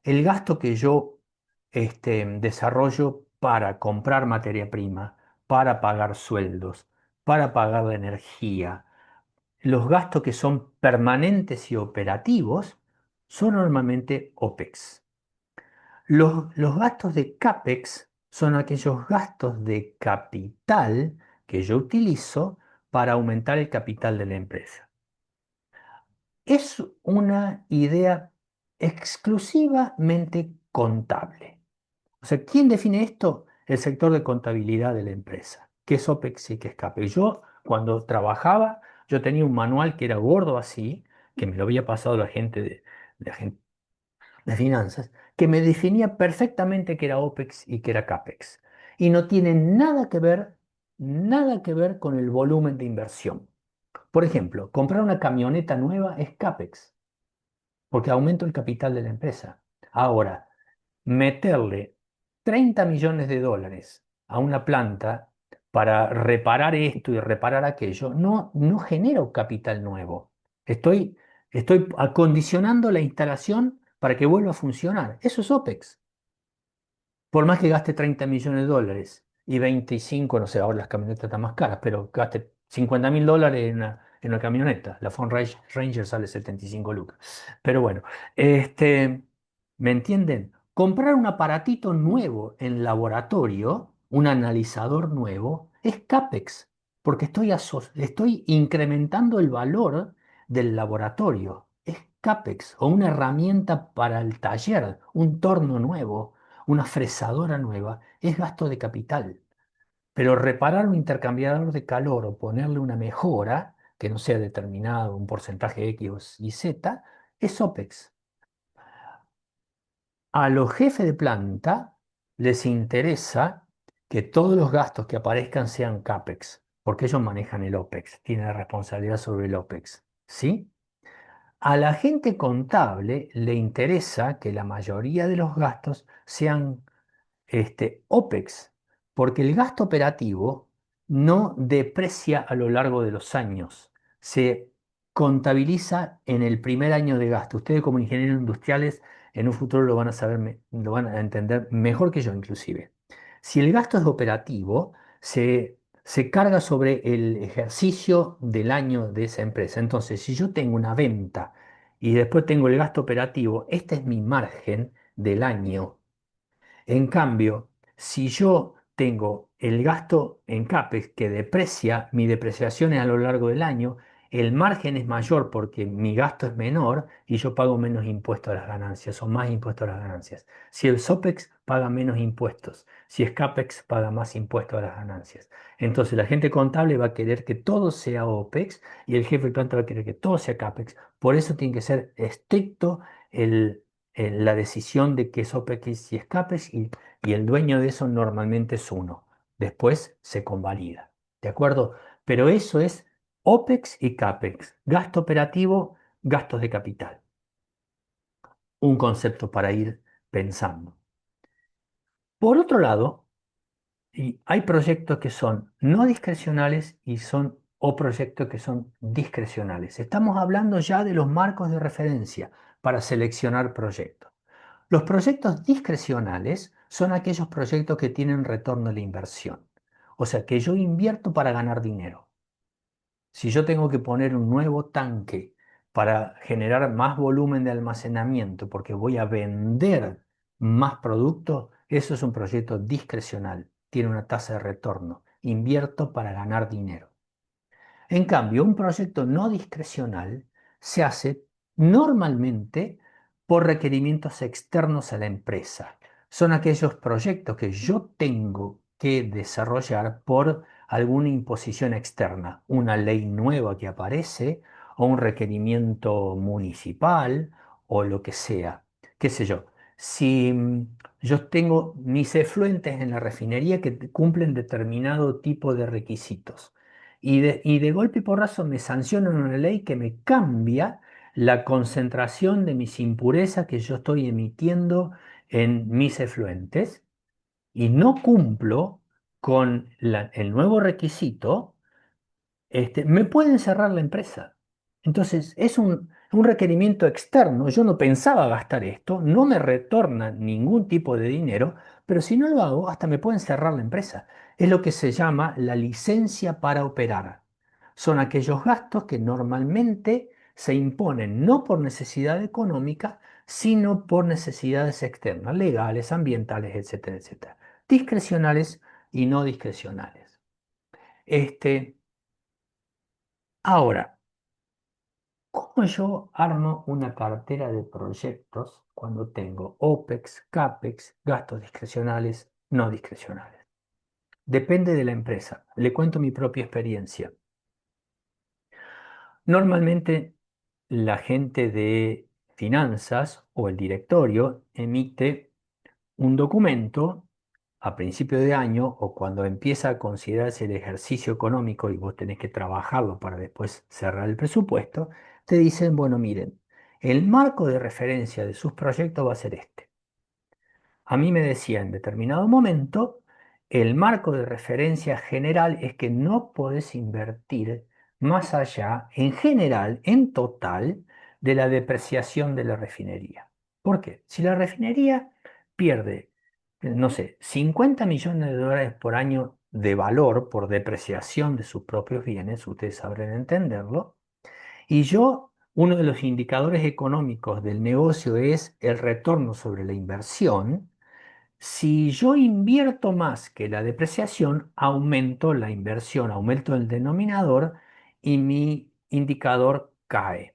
El gasto que yo desarrollo para comprar materia prima, para pagar sueldos, para pagar la energía, los gastos que son permanentes y operativos son normalmente OPEX. Los gastos de CAPEX son aquellos gastos de capital que yo utilizo para aumentar el capital de la empresa. Es una idea exclusivamente contable. O sea, ¿quién define esto? El sector de contabilidad de la empresa. ¿Qué es OPEX y qué es CAPEX? Yo, cuando trabajaba, yo tenía un manual que era gordo así, que me lo había pasado la gente de finanzas, que me definía perfectamente qué era OPEX y qué era CAPEX. Y no tiene nada que ver con el volumen de inversión. Por ejemplo, comprar una camioneta nueva es CAPEX, porque aumento el capital de la empresa. Ahora, meterle 30 millones de dólares a una planta para reparar esto y reparar aquello, no genero capital nuevo. Estoy acondicionando la instalación para que vuelva a funcionar. Eso es OPEX. Por más que gaste 30 millones de dólares y 25, no sé, ahora las camionetas están más caras, pero gaste $50.000 en una camioneta. La Ford Ranger sale 75 lucas. Pero bueno, ¿me entienden? Comprar un aparatito nuevo en laboratorio, un analizador nuevo, es CAPEX, porque estoy incrementando el valor del laboratorio. Es CAPEX o una herramienta para el taller, un torno nuevo, una fresadora nueva, es gasto de capital. Pero reparar un intercambiador de calor o ponerle una mejora, que no sea determinado un porcentaje X y Z, es OPEX. A los jefes de planta les interesa que todos los gastos que aparezcan sean CAPEX, porque ellos manejan el OPEX, tienen la responsabilidad sobre el OPEX. ¿Sí? A la gente contable le interesa que la mayoría de los gastos sean OPEX, porque el gasto operativo no deprecia a lo largo de los años, se contabiliza en el primer año de gasto. Ustedes como ingenieros industriales en un futuro lo van a saber, lo van a entender mejor que yo inclusive. Si el gasto es operativo, se carga sobre el ejercicio del año de esa empresa. Entonces, si yo tengo una venta y después tengo el gasto operativo, este es mi margen del año. En cambio, si yo tengo el gasto en CAPEX que deprecia, mi depreciación es a lo largo del año, el margen es mayor porque mi gasto es menor y yo pago menos impuestos a las ganancias o más impuestos a las ganancias. Si el SOPEX paga menos impuestos, si es CAPEX paga más impuestos a las ganancias. Entonces la gente contable va a querer que todo sea OPEX y el jefe de planta va a querer que todo sea CAPEX. Por eso tiene que ser estricto la decisión de qué es OPEX y es CAPEX y el dueño de eso normalmente es uno. Después se convalida. ¿De acuerdo? Pero eso es OPEX y CAPEX. Gasto operativo, gastos de capital. Un concepto para ir pensando. Por otro lado, hay proyectos que son no discrecionales o proyectos que son discrecionales. Estamos hablando ya de los marcos de referencia para seleccionar proyectos. Los proyectos discrecionales son aquellos proyectos que tienen retorno de la inversión. O sea, que yo invierto para ganar dinero. Si yo tengo que poner un nuevo tanque para generar más volumen de almacenamiento porque voy a vender más productos, eso es un proyecto discrecional, tiene una tasa de retorno. Invierto para ganar dinero. En cambio, un proyecto no discrecional se hace normalmente por requerimientos externos a la empresa. Son aquellos proyectos que yo tengo que desarrollar por alguna imposición externa, una ley nueva que aparece o un requerimiento municipal o lo que sea. ¿Qué sé yo? Si yo tengo mis efluentes en la refinería que cumplen determinado tipo de requisitos y de golpe y porrazo me sancionan una ley que me cambia la concentración de mis impurezas que yo estoy emitiendo en mis efluentes y no cumplo con el nuevo requisito, me pueden cerrar la empresa. Entonces, es un requerimiento externo. Yo no pensaba gastar esto, no me retorna ningún tipo de dinero, pero si no lo hago, hasta me pueden cerrar la empresa. Es lo que se llama la licencia para operar. Son aquellos gastos que normalmente se imponen no por necesidad económica, sino por necesidades externas, legales, ambientales, etcétera, etcétera. Discrecionales y no discrecionales. Este, ahora, ¿cómo yo armo una cartera de proyectos cuando tengo OPEX, CAPEX, gastos discrecionales, no discrecionales? Depende de la empresa. Le cuento mi propia experiencia. Normalmente la gente de finanzas o el directorio emite un documento a principio de año o cuando empieza a considerarse el ejercicio económico y vos tenés que trabajarlo para después cerrar el presupuesto, te dicen, bueno, miren, el marco de referencia de sus proyectos va a ser este. A mí me decía en determinado momento, el marco de referencia general es que no podés invertir más allá, en general, en total, de la depreciación de la refinería. ¿Por qué? Si la refinería pierde, no sé, 50 millones de dólares por año de valor por depreciación de sus propios bienes, ustedes sabrán entenderlo, y uno de los indicadores económicos del negocio es el retorno sobre la inversión. Si yo invierto más que la depreciación, aumento la inversión, aumento el denominador y mi indicador cae.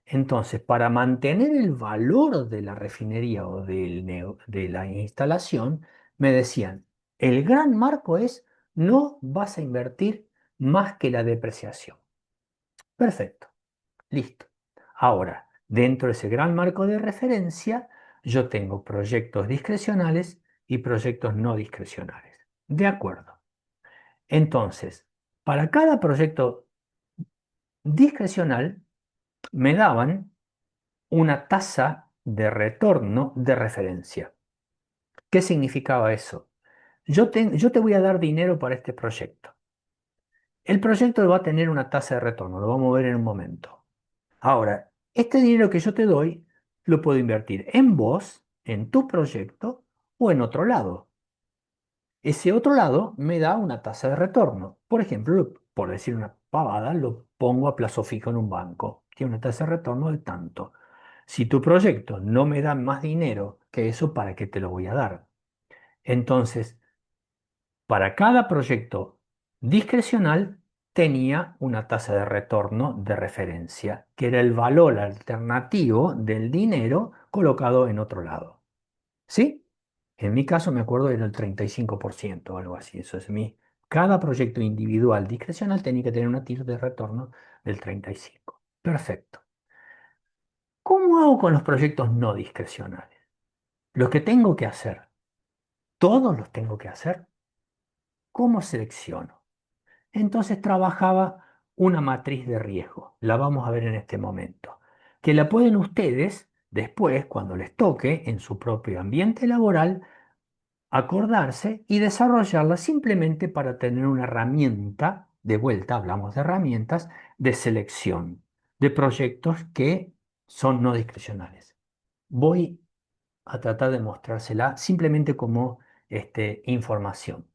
Entonces, para mantener el valor de la refinería o de la instalación, me decían, el gran marco es no vas a invertir más que la depreciación. Perfecto. Listo. Ahora, dentro de ese gran marco de referencia, yo tengo proyectos discrecionales y proyectos no discrecionales. De acuerdo. Entonces, para cada proyecto discrecional me daban una tasa de retorno de referencia. ¿Qué significaba eso? Yo te voy a dar dinero para este proyecto. El proyecto va a tener una tasa de retorno, lo vamos a ver en un momento. Ahora, este dinero que yo te doy lo puedo invertir en vos, en tu proyecto o en otro lado. Ese otro lado me da una tasa de retorno. Por ejemplo, por decir una pavada, lo pongo a plazo fijo en un banco. Tiene una tasa de retorno de tanto. Si tu proyecto no me da más dinero que eso, ¿para qué te lo voy a dar? Entonces, para cada proyecto discrecional tenía una tasa de retorno de referencia, que era el valor alternativo del dinero colocado en otro lado. ¿Sí? En mi caso, me acuerdo, era el 35% o algo así. Eso es cada proyecto individual discrecional tenía que tener una tasa de retorno del 35%. Perfecto. ¿Cómo hago con los proyectos no discrecionales? Lo que tengo que hacer, todos los tengo que hacer. ¿Cómo selecciono? Entonces trabajaba una matriz de riesgo. La vamos a ver en este momento. Que la pueden ustedes después, cuando les toque, en su propio ambiente laboral, acordarse y desarrollarla simplemente para tener una herramienta, de vuelta hablamos de herramientas, de selección de proyectos que son no discrecionales. Voy a tratar de mostrársela simplemente como información.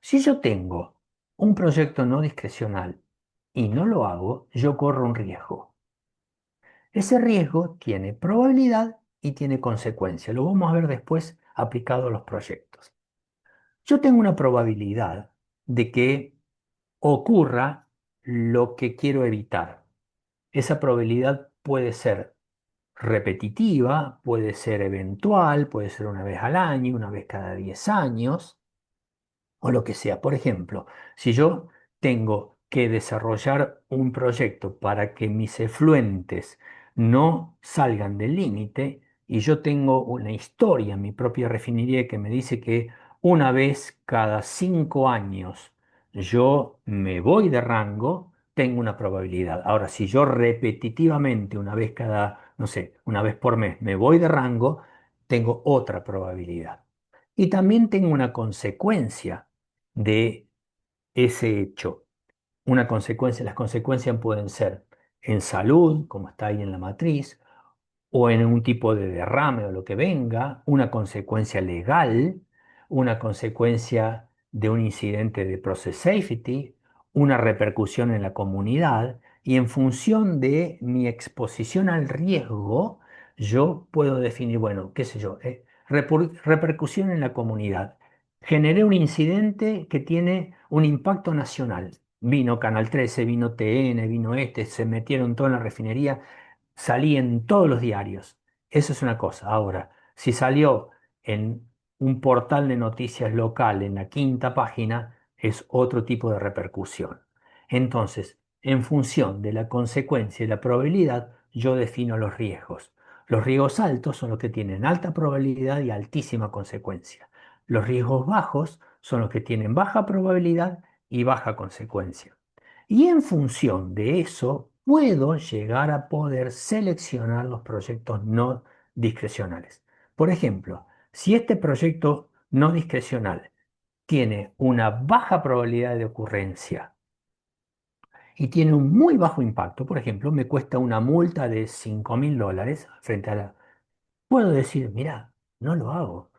Si yo tengo un proyecto no discrecional y no lo hago, yo corro un riesgo. Ese riesgo tiene probabilidad y tiene consecuencia. Lo vamos a ver después aplicado a los proyectos. Yo tengo una probabilidad de que ocurra lo que quiero evitar. Esa probabilidad puede ser repetitiva, puede ser eventual, puede ser una vez al año, una vez cada 10 años o lo que sea. Por ejemplo, si yo tengo que desarrollar un proyecto para que mis efluentes no salgan del límite y yo tengo una historia en mi propia refinería que me dice que una vez cada 5 años yo me voy de rango, tengo una probabilidad. Ahora, si yo repetitivamente, una vez cada, no sé, una vez por mes, me voy de rango, tengo otra probabilidad. Y también tengo una consecuencia de ese hecho. Una consecuencia, las consecuencias pueden ser en salud, como está ahí en la matriz, o en un tipo de derrame o lo que venga, una consecuencia legal, una consecuencia de un incidente de process safety, una repercusión en la comunidad, y en función de mi exposición al riesgo, yo puedo definir, bueno, qué sé yo, repercusión en la comunidad. Generé un incidente que tiene un impacto nacional. Vino Canal 13, vino TN, vino se metieron todo en la refinería, salí en todos los diarios. Eso es una cosa. Ahora, si salió en un portal de noticias local en la quinta página, es otro tipo de repercusión. Entonces, en función de la consecuencia y la probabilidad, yo defino los riesgos. Los riesgos altos son los que tienen alta probabilidad y altísima consecuencia. Los riesgos bajos son los que tienen baja probabilidad y baja consecuencia. Y en función de eso, puedo llegar a poder seleccionar los proyectos no discrecionales. Por ejemplo, si este proyecto no discrecional tiene una baja probabilidad de ocurrencia y tiene un muy bajo impacto, por ejemplo, me cuesta una multa de $5.000 frente a la... Puedo decir, mira, no lo hago.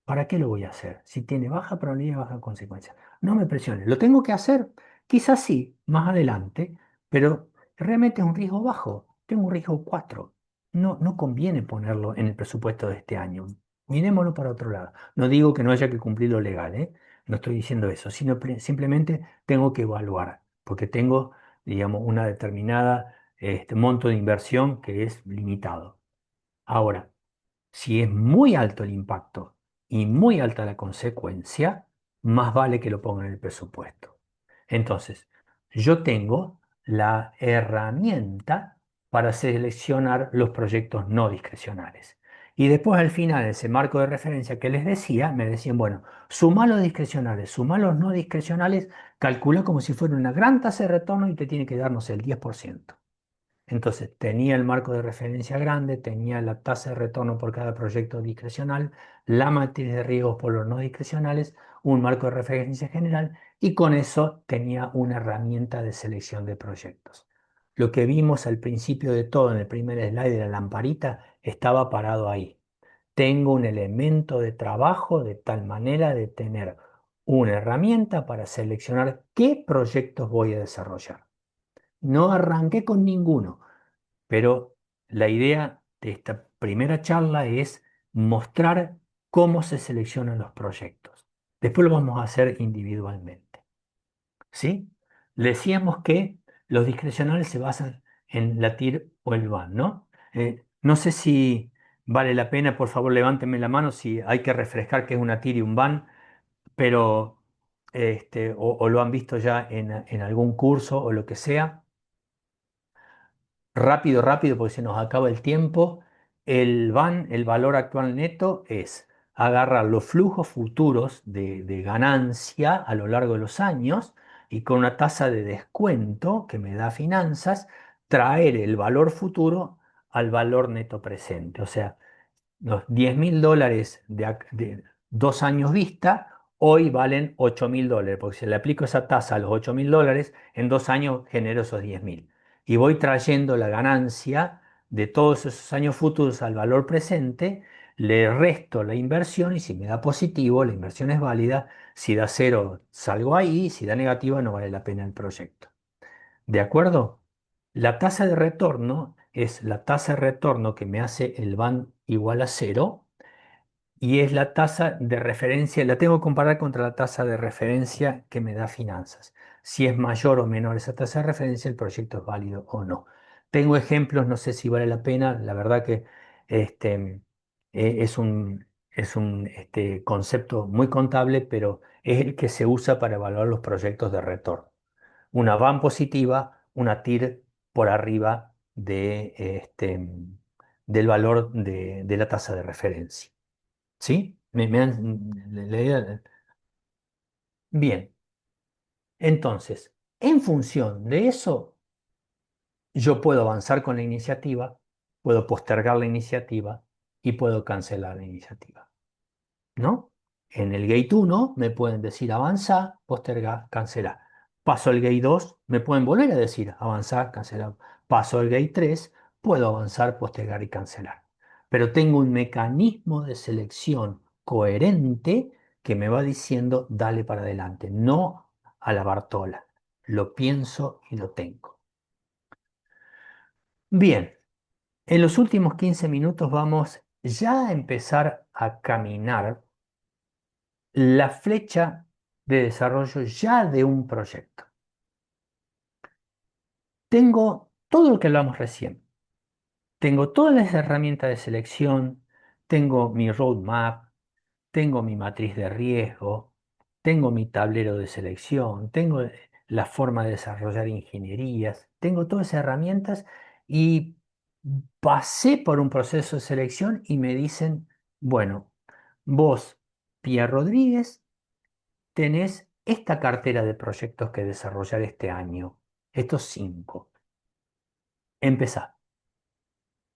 ¿Para qué lo voy a hacer? Si tiene baja probabilidad y baja consecuencia. No me presiones. ¿Lo tengo que hacer? Quizás sí, más adelante, pero realmente es un riesgo bajo. Tengo un riesgo 4. No, no conviene ponerlo en el presupuesto de este año. Miremoslo para otro lado. No digo que no haya que cumplir lo legal, ¿eh? No estoy diciendo eso, sino simplemente tengo que evaluar, porque tengo, digamos, una determinada monto de inversión que es limitado. Ahora, si es muy alto el impacto y muy alta la consecuencia, más vale que lo ponga en el presupuesto. Entonces, yo tengo la herramienta para seleccionar los proyectos no discrecionales. Y después al final, ese marco de referencia que les decía, me decían, bueno, suma los discrecionales, suma los no discrecionales, calcula como si fuera una gran tasa de retorno y te tiene que darnos el 10%. Entonces, tenía el marco de referencia grande, tenía la tasa de retorno por cada proyecto discrecional, la matriz de riesgos por los no discrecionales, un marco de referencia general y con eso tenía una herramienta de selección de proyectos. Lo que vimos al principio de todo en el primer slide de la lamparita estaba parado ahí. Tengo un elemento de trabajo de tal manera de tener una herramienta para seleccionar qué proyectos voy a desarrollar. No arranqué con ninguno. Pero la idea de esta primera charla es mostrar cómo se seleccionan los proyectos. Después lo vamos a hacer individualmente. ¿Sí? Decíamos que los discrecionales se basan en la TIR o el BAN, ¿no? No sé si vale la pena, por favor, levántenme la mano si hay que refrescar qué es una TIR y un BAN, pero o lo han visto ya en algún curso o lo que sea. Rápido, rápido, porque se nos acaba el tiempo. El VAN, el valor actual neto, es agarrar los flujos futuros de ganancia a lo largo de los años y con una tasa de descuento que me da finanzas, traer el valor futuro al valor neto presente. O sea, los $10.000 de 2 años vista, hoy valen $8.000, porque si le aplico esa tasa a los $8.000, en 2 años genero esos 10.000. Y voy trayendo la ganancia de todos esos años futuros al valor presente, le resto la inversión y si me da positivo, la inversión es válida. Si da cero, salgo ahí. Si da negativa, no vale la pena el proyecto. ¿De acuerdo? La tasa de retorno es la tasa de retorno que me hace el BAN igual a cero y es la tasa de referencia, la tengo que comparar contra la tasa de referencia que me da finanzas. Si es mayor o menor esa tasa de referencia, el proyecto es válido o no. Tengo ejemplos, no sé si vale la pena, la verdad que este, es un concepto muy contable, pero es el que se usa para evaluar los proyectos de retorno. Una van positiva, una TIR por arriba del valor de la tasa de referencia. ¿Sí? La idea- Bien, entonces, en función de eso, yo puedo avanzar con la iniciativa, puedo postergar la iniciativa y puedo cancelar la iniciativa. ¿No? En el gate 1 me pueden decir avanzar, postergar, cancelar. Paso al gate 2, me pueden volver a decir avanzar, cancelar. Paso al gate 3, puedo avanzar, postergar y cancelar. Pero tengo un mecanismo de selección coherente que me va diciendo dale para adelante, no a la Bartola. Lo pienso y lo tengo. Bien, en los últimos 15 minutos vamos ya a empezar a caminar la flecha de desarrollo ya de un proyecto. Tengo todo lo que hablamos recién. Tengo todas las herramientas de selección, tengo mi roadmap, tengo mi matriz de riesgo, tengo mi tablero de selección, tengo la forma de desarrollar ingenierías, tengo todas esas herramientas y pasé por un proceso de selección y me dicen, bueno, vos, Pierre Rodríguez, tenés esta cartera de proyectos que desarrollar este año, estos 5. Empezá.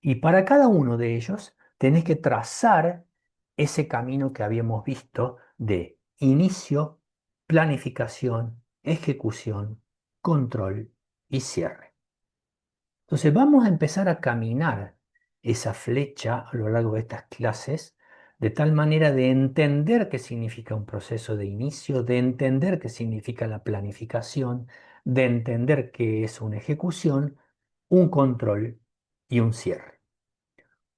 Y para cada uno de ellos tenés que trazar ese camino que habíamos visto de inicio, planificación, ejecución, control y cierre. Entonces vamos a empezar a caminar esa flecha a lo largo de estas clases, de tal manera de entender qué significa un proceso de inicio, de entender qué significa la planificación, de entender qué es una ejecución, un control y un cierre.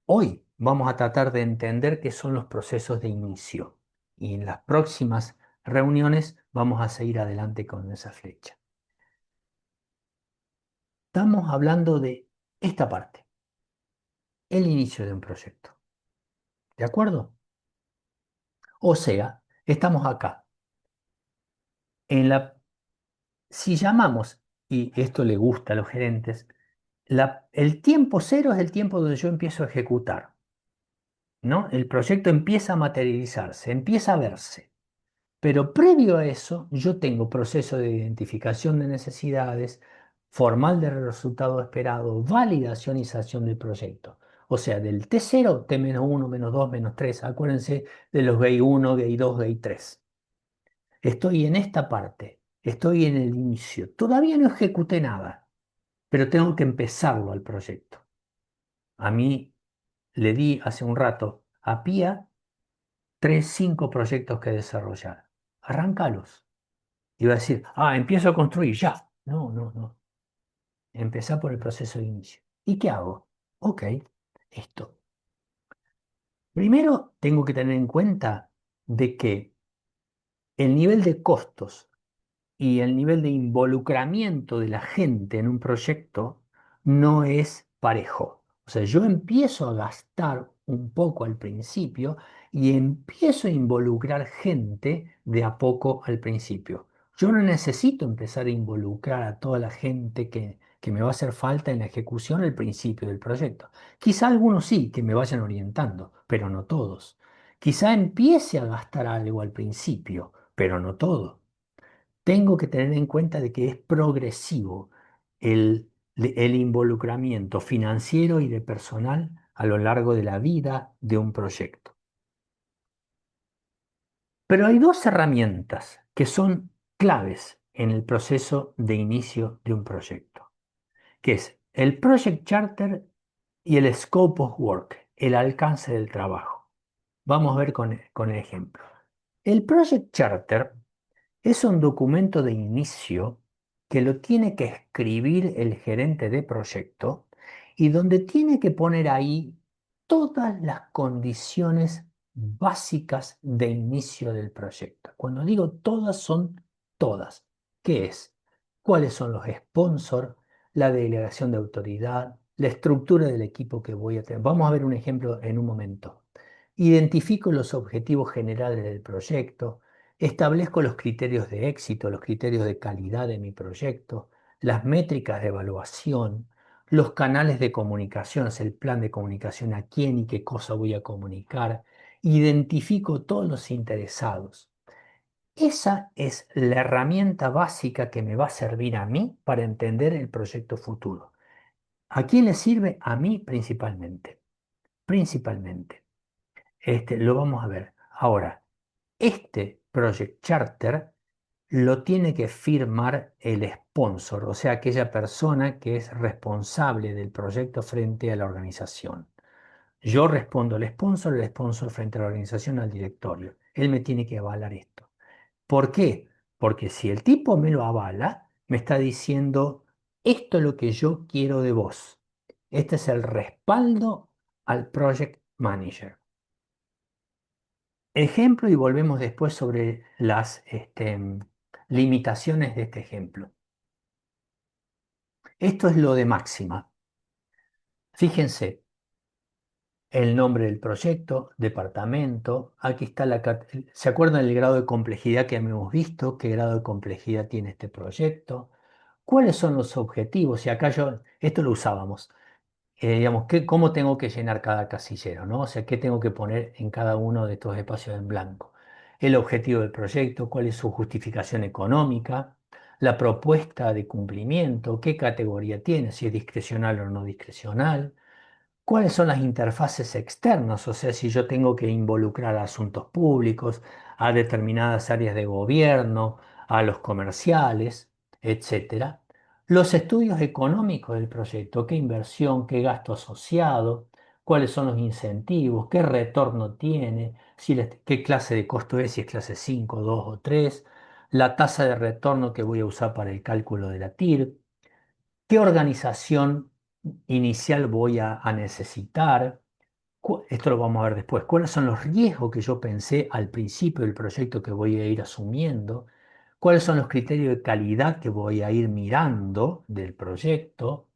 Hoy vamos a tratar de entender qué son los procesos de inicio y en las próximas reuniones vamos a seguir adelante con esa flecha. Estamos hablando de esta parte, el inicio de un proyecto. ¿De acuerdo? O sea, estamos acá. Si llamamos, y esto le gusta a los gerentes, el tiempo cero es el tiempo donde yo empiezo a ejecutar, ¿no? El proyecto empieza a materializarse, empieza a verse. Pero previo a eso, yo tengo proceso de identificación de necesidades, formal de resultado esperado, validación y sanción del proyecto. O sea, del T0, T-1, -2, -3. Acuérdense de los Gate 1, Gate 2, Gate 3. Estoy en esta parte, estoy en el inicio. Todavía no ejecuté nada, pero tengo que empezarlo al proyecto. A mí le di hace un rato a Pía 3, 5 proyectos que desarrollar. Arráncalos. Iba a decir, empiezo a construir ya. No, no, no. Empezá por el proceso de inicio. ¿Y qué hago? Ok, esto. Primero tengo que tener en cuenta de que el nivel de costos y el nivel de involucramiento de la gente en un proyecto no es parejo. O sea, yo empiezo a gastar un poco al principio y empiezo a involucrar gente de a poco al principio. Yo no necesito empezar a involucrar a toda la gente que me va a hacer falta en la ejecución al principio del proyecto. Quizá algunos sí, que me vayan orientando, pero no todos. Quizá empiece a gastar algo al principio, pero no todo. Tengo que tener en cuenta de que es progresivo el involucramiento financiero y de personal a lo largo de la vida de un proyecto. Pero hay dos herramientas que son claves en el proceso de inicio de un proyecto, que es el Project Charter y el Scope of Work, el alcance del trabajo. Vamos a ver con el ejemplo. El Project Charter es un documento de inicio que lo tiene que escribir el gerente de proyecto y donde tiene que poner ahí todas las condiciones básicas de inicio del proyecto. Cuando digo todas, son todas. ¿Qué es? ¿Cuáles son los sponsors? La delegación de autoridad, la estructura del equipo que voy a tener. Vamos a ver un ejemplo en un momento. Identifico los objetivos generales del proyecto. Establezco los criterios de éxito, los criterios de calidad de mi proyecto, las métricas de evaluación, los canales de comunicación, es el plan de comunicación, a quién y qué cosa voy a comunicar. Identifico todos los interesados. Esa es la herramienta básica que me va a servir a mí para entender el proyecto futuro. ¿A quién le sirve? A mí principalmente. Principalmente. Lo vamos a ver. Ahora, este Project Charter lo tiene que firmar el sponsor, o sea, aquella persona que es responsable del proyecto frente a la organización. Yo respondo al sponsor, el sponsor frente a la organización, al directorio. Él me tiene que avalar esto. ¿Por qué? Porque si el tipo me lo avala, me está diciendo, esto es lo que yo quiero de vos. Este es el respaldo al Project Manager. Ejemplo y volvemos después sobre las limitaciones de este ejemplo. Esto es lo de máxima. Fíjense, el nombre del proyecto, departamento, aquí está ¿se acuerdan del grado de complejidad que hemos visto? ¿Qué grado de complejidad tiene este proyecto? ¿Cuáles son los objetivos? Y acá esto lo usábamos. Digamos, cómo tengo que llenar cada casillero, ¿no? O sea, qué tengo que poner en cada uno de estos espacios en blanco. El objetivo del proyecto, cuál es su justificación económica, la propuesta de cumplimiento, qué categoría tiene, si es discrecional o no discrecional, cuáles son las interfaces externas, o sea, si yo tengo que involucrar a asuntos públicos, a determinadas áreas de gobierno, a los comerciales, etcétera. Los estudios económicos del proyecto, qué inversión, qué gasto asociado, cuáles son los incentivos, qué retorno tiene, qué clase de costo es, si es clase 5, 2 o 3, la tasa de retorno que voy a usar para el cálculo de la TIR, qué organización inicial voy a necesitar. Esto lo vamos a ver después. ¿Cuáles son los riesgos que yo pensé al principio del proyecto que voy a ir asumiendo? ¿Cuáles son los criterios de calidad que voy a ir mirando del proyecto?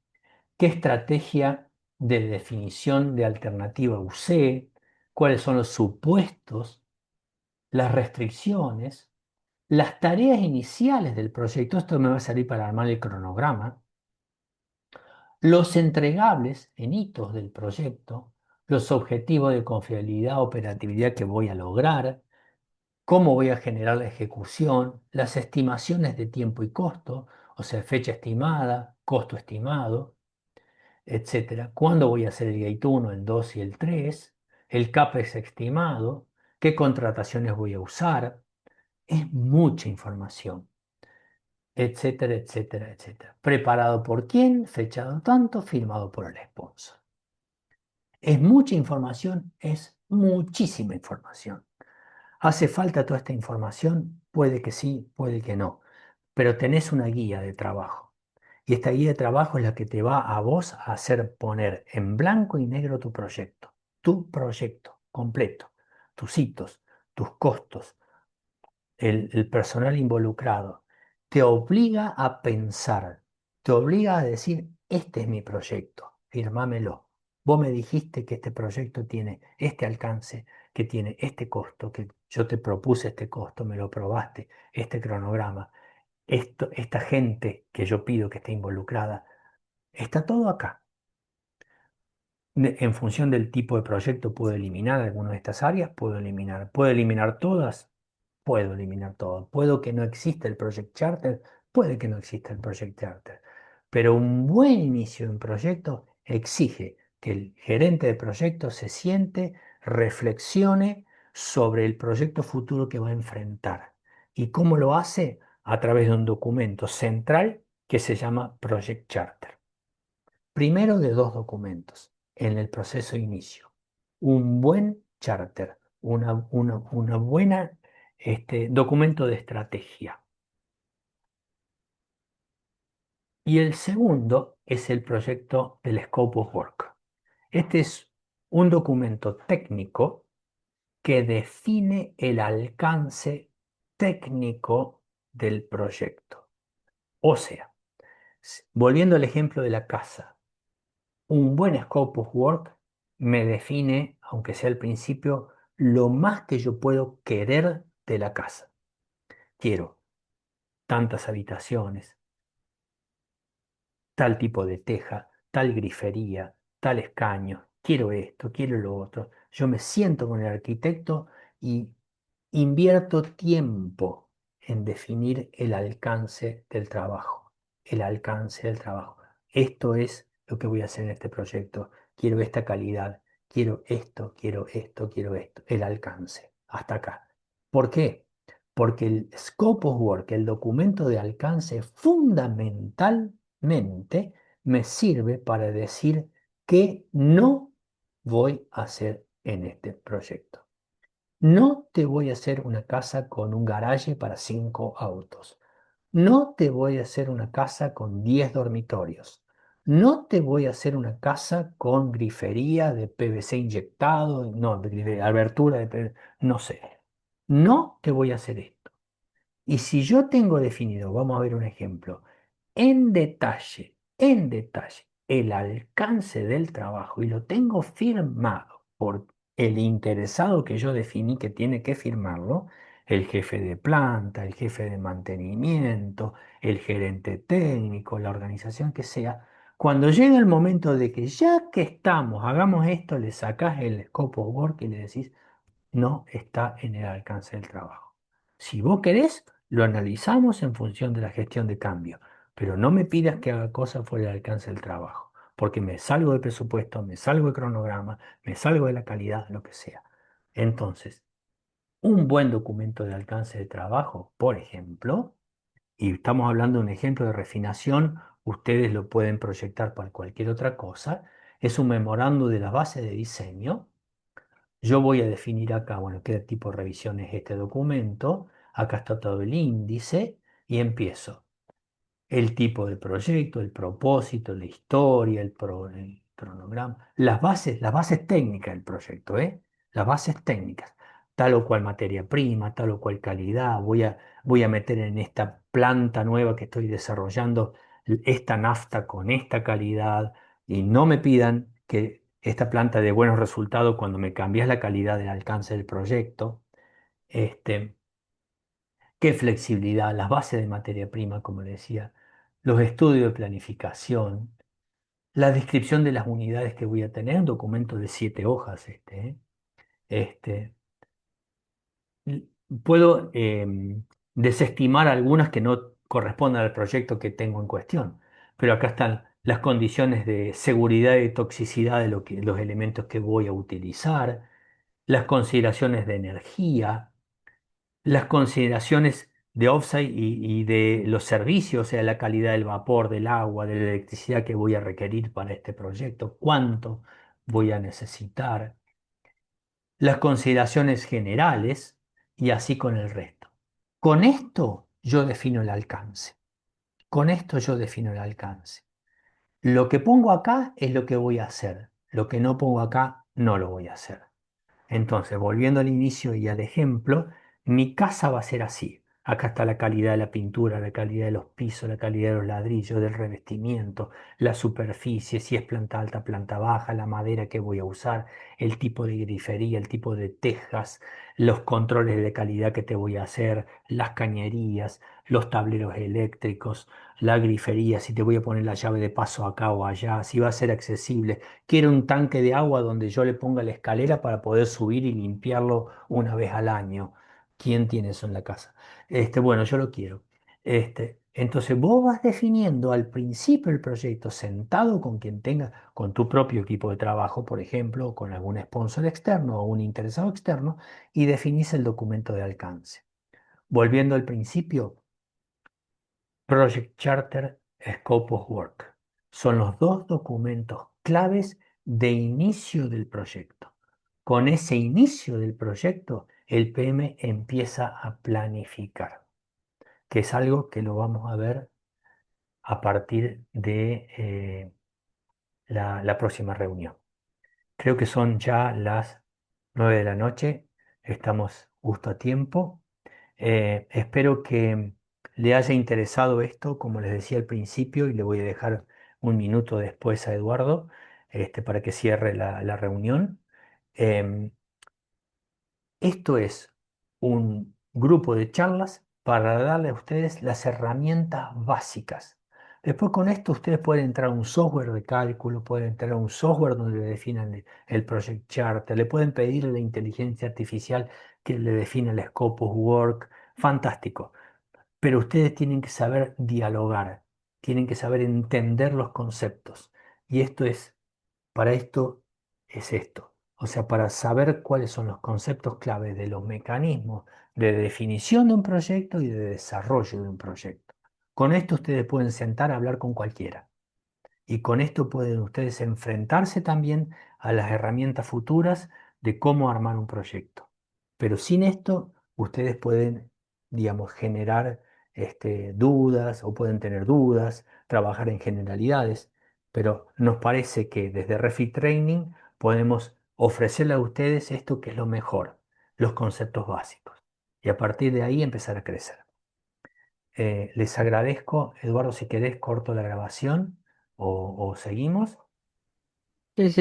¿Qué estrategia de definición de alternativa usé? ¿Cuáles son los supuestos? Las restricciones, las tareas iniciales del proyecto. Esto me va a servir para armar el cronograma. Los entregables en hitos del proyecto, los objetivos de confiabilidad, operatividad que voy a lograr, cómo voy a generar la ejecución, las estimaciones de tiempo y costo, o sea, fecha estimada, costo estimado, etcétera. ¿Cuándo voy a hacer el Gate 1, el 2 y el 3? El CAPEX estimado, qué contrataciones voy a usar. Es mucha información, etcétera, etcétera, etcétera. ¿Preparado por quién? Fechado tanto, firmado por el sponsor. ¿Es mucha información? Es muchísima información. ¿Hace falta toda esta información? Puede que sí, puede que no, pero tenés una guía de trabajo. Y esta guía de trabajo es la que te va a vos a hacer poner en blanco y negro tu proyecto completo, tus hitos, tus costos, el personal involucrado. Te obliga a pensar, te obliga a decir, este es mi proyecto, firmámelo. Vos me dijiste que este proyecto tiene este alcance, que tiene este costo, que yo te propuse este costo, me lo probaste, este cronograma, esta gente que yo pido que esté involucrada, está todo acá. En función del tipo de proyecto puedo eliminar alguna de estas áreas, puedo eliminar todas, puedo eliminar todo. Puedo que no exista el Project Charter, puede que no exista el Project Charter. Pero un buen inicio de un proyecto exige que el gerente de proyecto se siente, reflexione sobre el proyecto futuro que va a enfrentar. ¿Y cómo lo hace? A través de un documento central que se llama Project Charter. Primero de dos documentos en el proceso de inicio. Un buen charter una buena documento de estrategia. Y el segundo es el proyecto del Scope of Work. Este es un documento técnico que define el alcance técnico del proyecto. O sea, volviendo al ejemplo de la casa, un buen Scope of Work me define, aunque sea al principio, lo más que yo puedo querer de la casa. Quiero tantas habitaciones, tal tipo de teja, tal grifería, tal escaño, quiero esto, quiero lo otro. Yo me siento con el arquitecto y invierto tiempo en definir el alcance del trabajo, el alcance del trabajo. Esto es lo que voy a hacer en este proyecto. Quiero esta calidad, quiero esto, quiero esto, quiero esto, el alcance, hasta acá. ¿Por qué? Porque el scope of work, el documento de alcance, fundamentalmente me sirve para decir qué no voy a hacer en este proyecto. No te voy a hacer una casa con un garaje para 5 autos. No te voy a hacer una casa con 10 dormitorios. No te voy a hacer una casa con grifería de PVC inyectado, no, abertura de PVC, no sé. No te voy a hacer esto. Y si yo tengo definido, vamos a ver un ejemplo, en detalle, el alcance del trabajo y lo tengo firmado por el interesado que yo definí que tiene que firmarlo, el jefe de planta, el jefe de mantenimiento, el gerente técnico, la organización que sea, cuando llega el momento de que ya que estamos, hagamos esto, le sacás el scope of work y le decís, no está en el alcance del trabajo. Si vos querés, lo analizamos en función de la gestión de cambio, pero no me pidas que haga cosas fuera del alcance del trabajo, porque me salgo del presupuesto, me salgo del cronograma, me salgo de la calidad, lo que sea. Entonces, un buen documento de alcance de trabajo, por ejemplo, y estamos hablando de un ejemplo de refinación, ustedes lo pueden proyectar para cualquier otra cosa, es un memorando de la base de diseño. Yo voy a definir acá, bueno, qué tipo de revisión es este documento. Acá está todo el índice y empiezo. El tipo de proyecto, el propósito, la historia, el cronograma, las bases técnicas del proyecto, ¿eh? Las bases técnicas. Tal o cual materia prima, tal o cual calidad. Voy a meter en esta planta nueva que estoy desarrollando esta nafta con esta calidad y no me pidan que esta planta dé buenos resultados cuando me cambias la calidad del alcance del proyecto. Este, qué flexibilidad, las bases de materia prima, como le decía, los estudios de planificación, la descripción de las unidades que voy a tener, un documento de 7 hojas. Este, l- Puedo desestimar algunas que no correspondan al proyecto que tengo en cuestión, pero acá están las condiciones de seguridad y toxicidad de los elementos que voy a utilizar, las consideraciones de energía, las consideraciones de offsite y de los servicios, o sea, la calidad del vapor, del agua, de la electricidad que voy a requerir para este proyecto, cuánto voy a necesitar, las consideraciones generales y así con el resto. Con esto yo defino el alcance. Con esto yo defino el alcance. Lo que pongo acá es lo que voy a hacer. Lo que no pongo acá no lo voy a hacer. Entonces, volviendo al inicio y al ejemplo, mi casa va a ser así. Acá está la calidad de la pintura, la calidad de los pisos, la calidad de los ladrillos, del revestimiento, la superficie, si es planta alta, planta baja, la madera que voy a usar, el tipo de grifería, el tipo de tejas, los controles de calidad que te voy a hacer, las cañerías, los tableros eléctricos, la grifería, si te voy a poner la llave de paso acá o allá, si va a ser accesible. Quiero un tanque de agua donde yo le ponga la escalera para poder subir y limpiarlo una vez al año. ¿Quién tiene eso en la casa? Bueno, yo lo quiero. Entonces vos vas definiendo al principio del proyecto, sentado con quien tenga, con tu propio equipo de trabajo, por ejemplo, o con algún sponsor externo o un interesado externo, y definís el documento de alcance. Volviendo al principio, Project Charter, Scope of Work. Son los dos documentos claves de inicio del proyecto. con ese inicio del proyecto, el PM empieza a planificar, que es algo que lo vamos a ver a partir de la próxima reunión. Creo que son ya las 9 de la noche, estamos justo a tiempo. Espero que le haya interesado esto, como les decía al principio, y le voy a dejar un minuto después a Eduardo, para que cierre la reunión. Em, Esto es un grupo de charlas para darle a ustedes las herramientas básicas. Después con esto ustedes pueden entrar a un software de cálculo, pueden entrar a un software donde le definan el project chart, le pueden pedir a la inteligencia artificial que le defina el scope of work. Fantástico. Pero ustedes tienen que saber dialogar, tienen que saber entender los conceptos. Y para esto es esto. O sea, para saber cuáles son los conceptos clave de los mecanismos de definición de un proyecto y de desarrollo de un proyecto. Con esto ustedes pueden sentar a hablar con cualquiera. Y con esto pueden ustedes enfrentarse también a las herramientas futuras de cómo armar un proyecto. Pero sin esto, ustedes pueden, digamos, generar dudas o pueden tener dudas, trabajar en generalidades. Pero nos parece que desde Refit Training podemos ofrecerle a ustedes esto que es lo mejor, los conceptos básicos. Y a partir de ahí empezar a crecer. Les agradezco. Eduardo, si querés, corto la grabación o seguimos.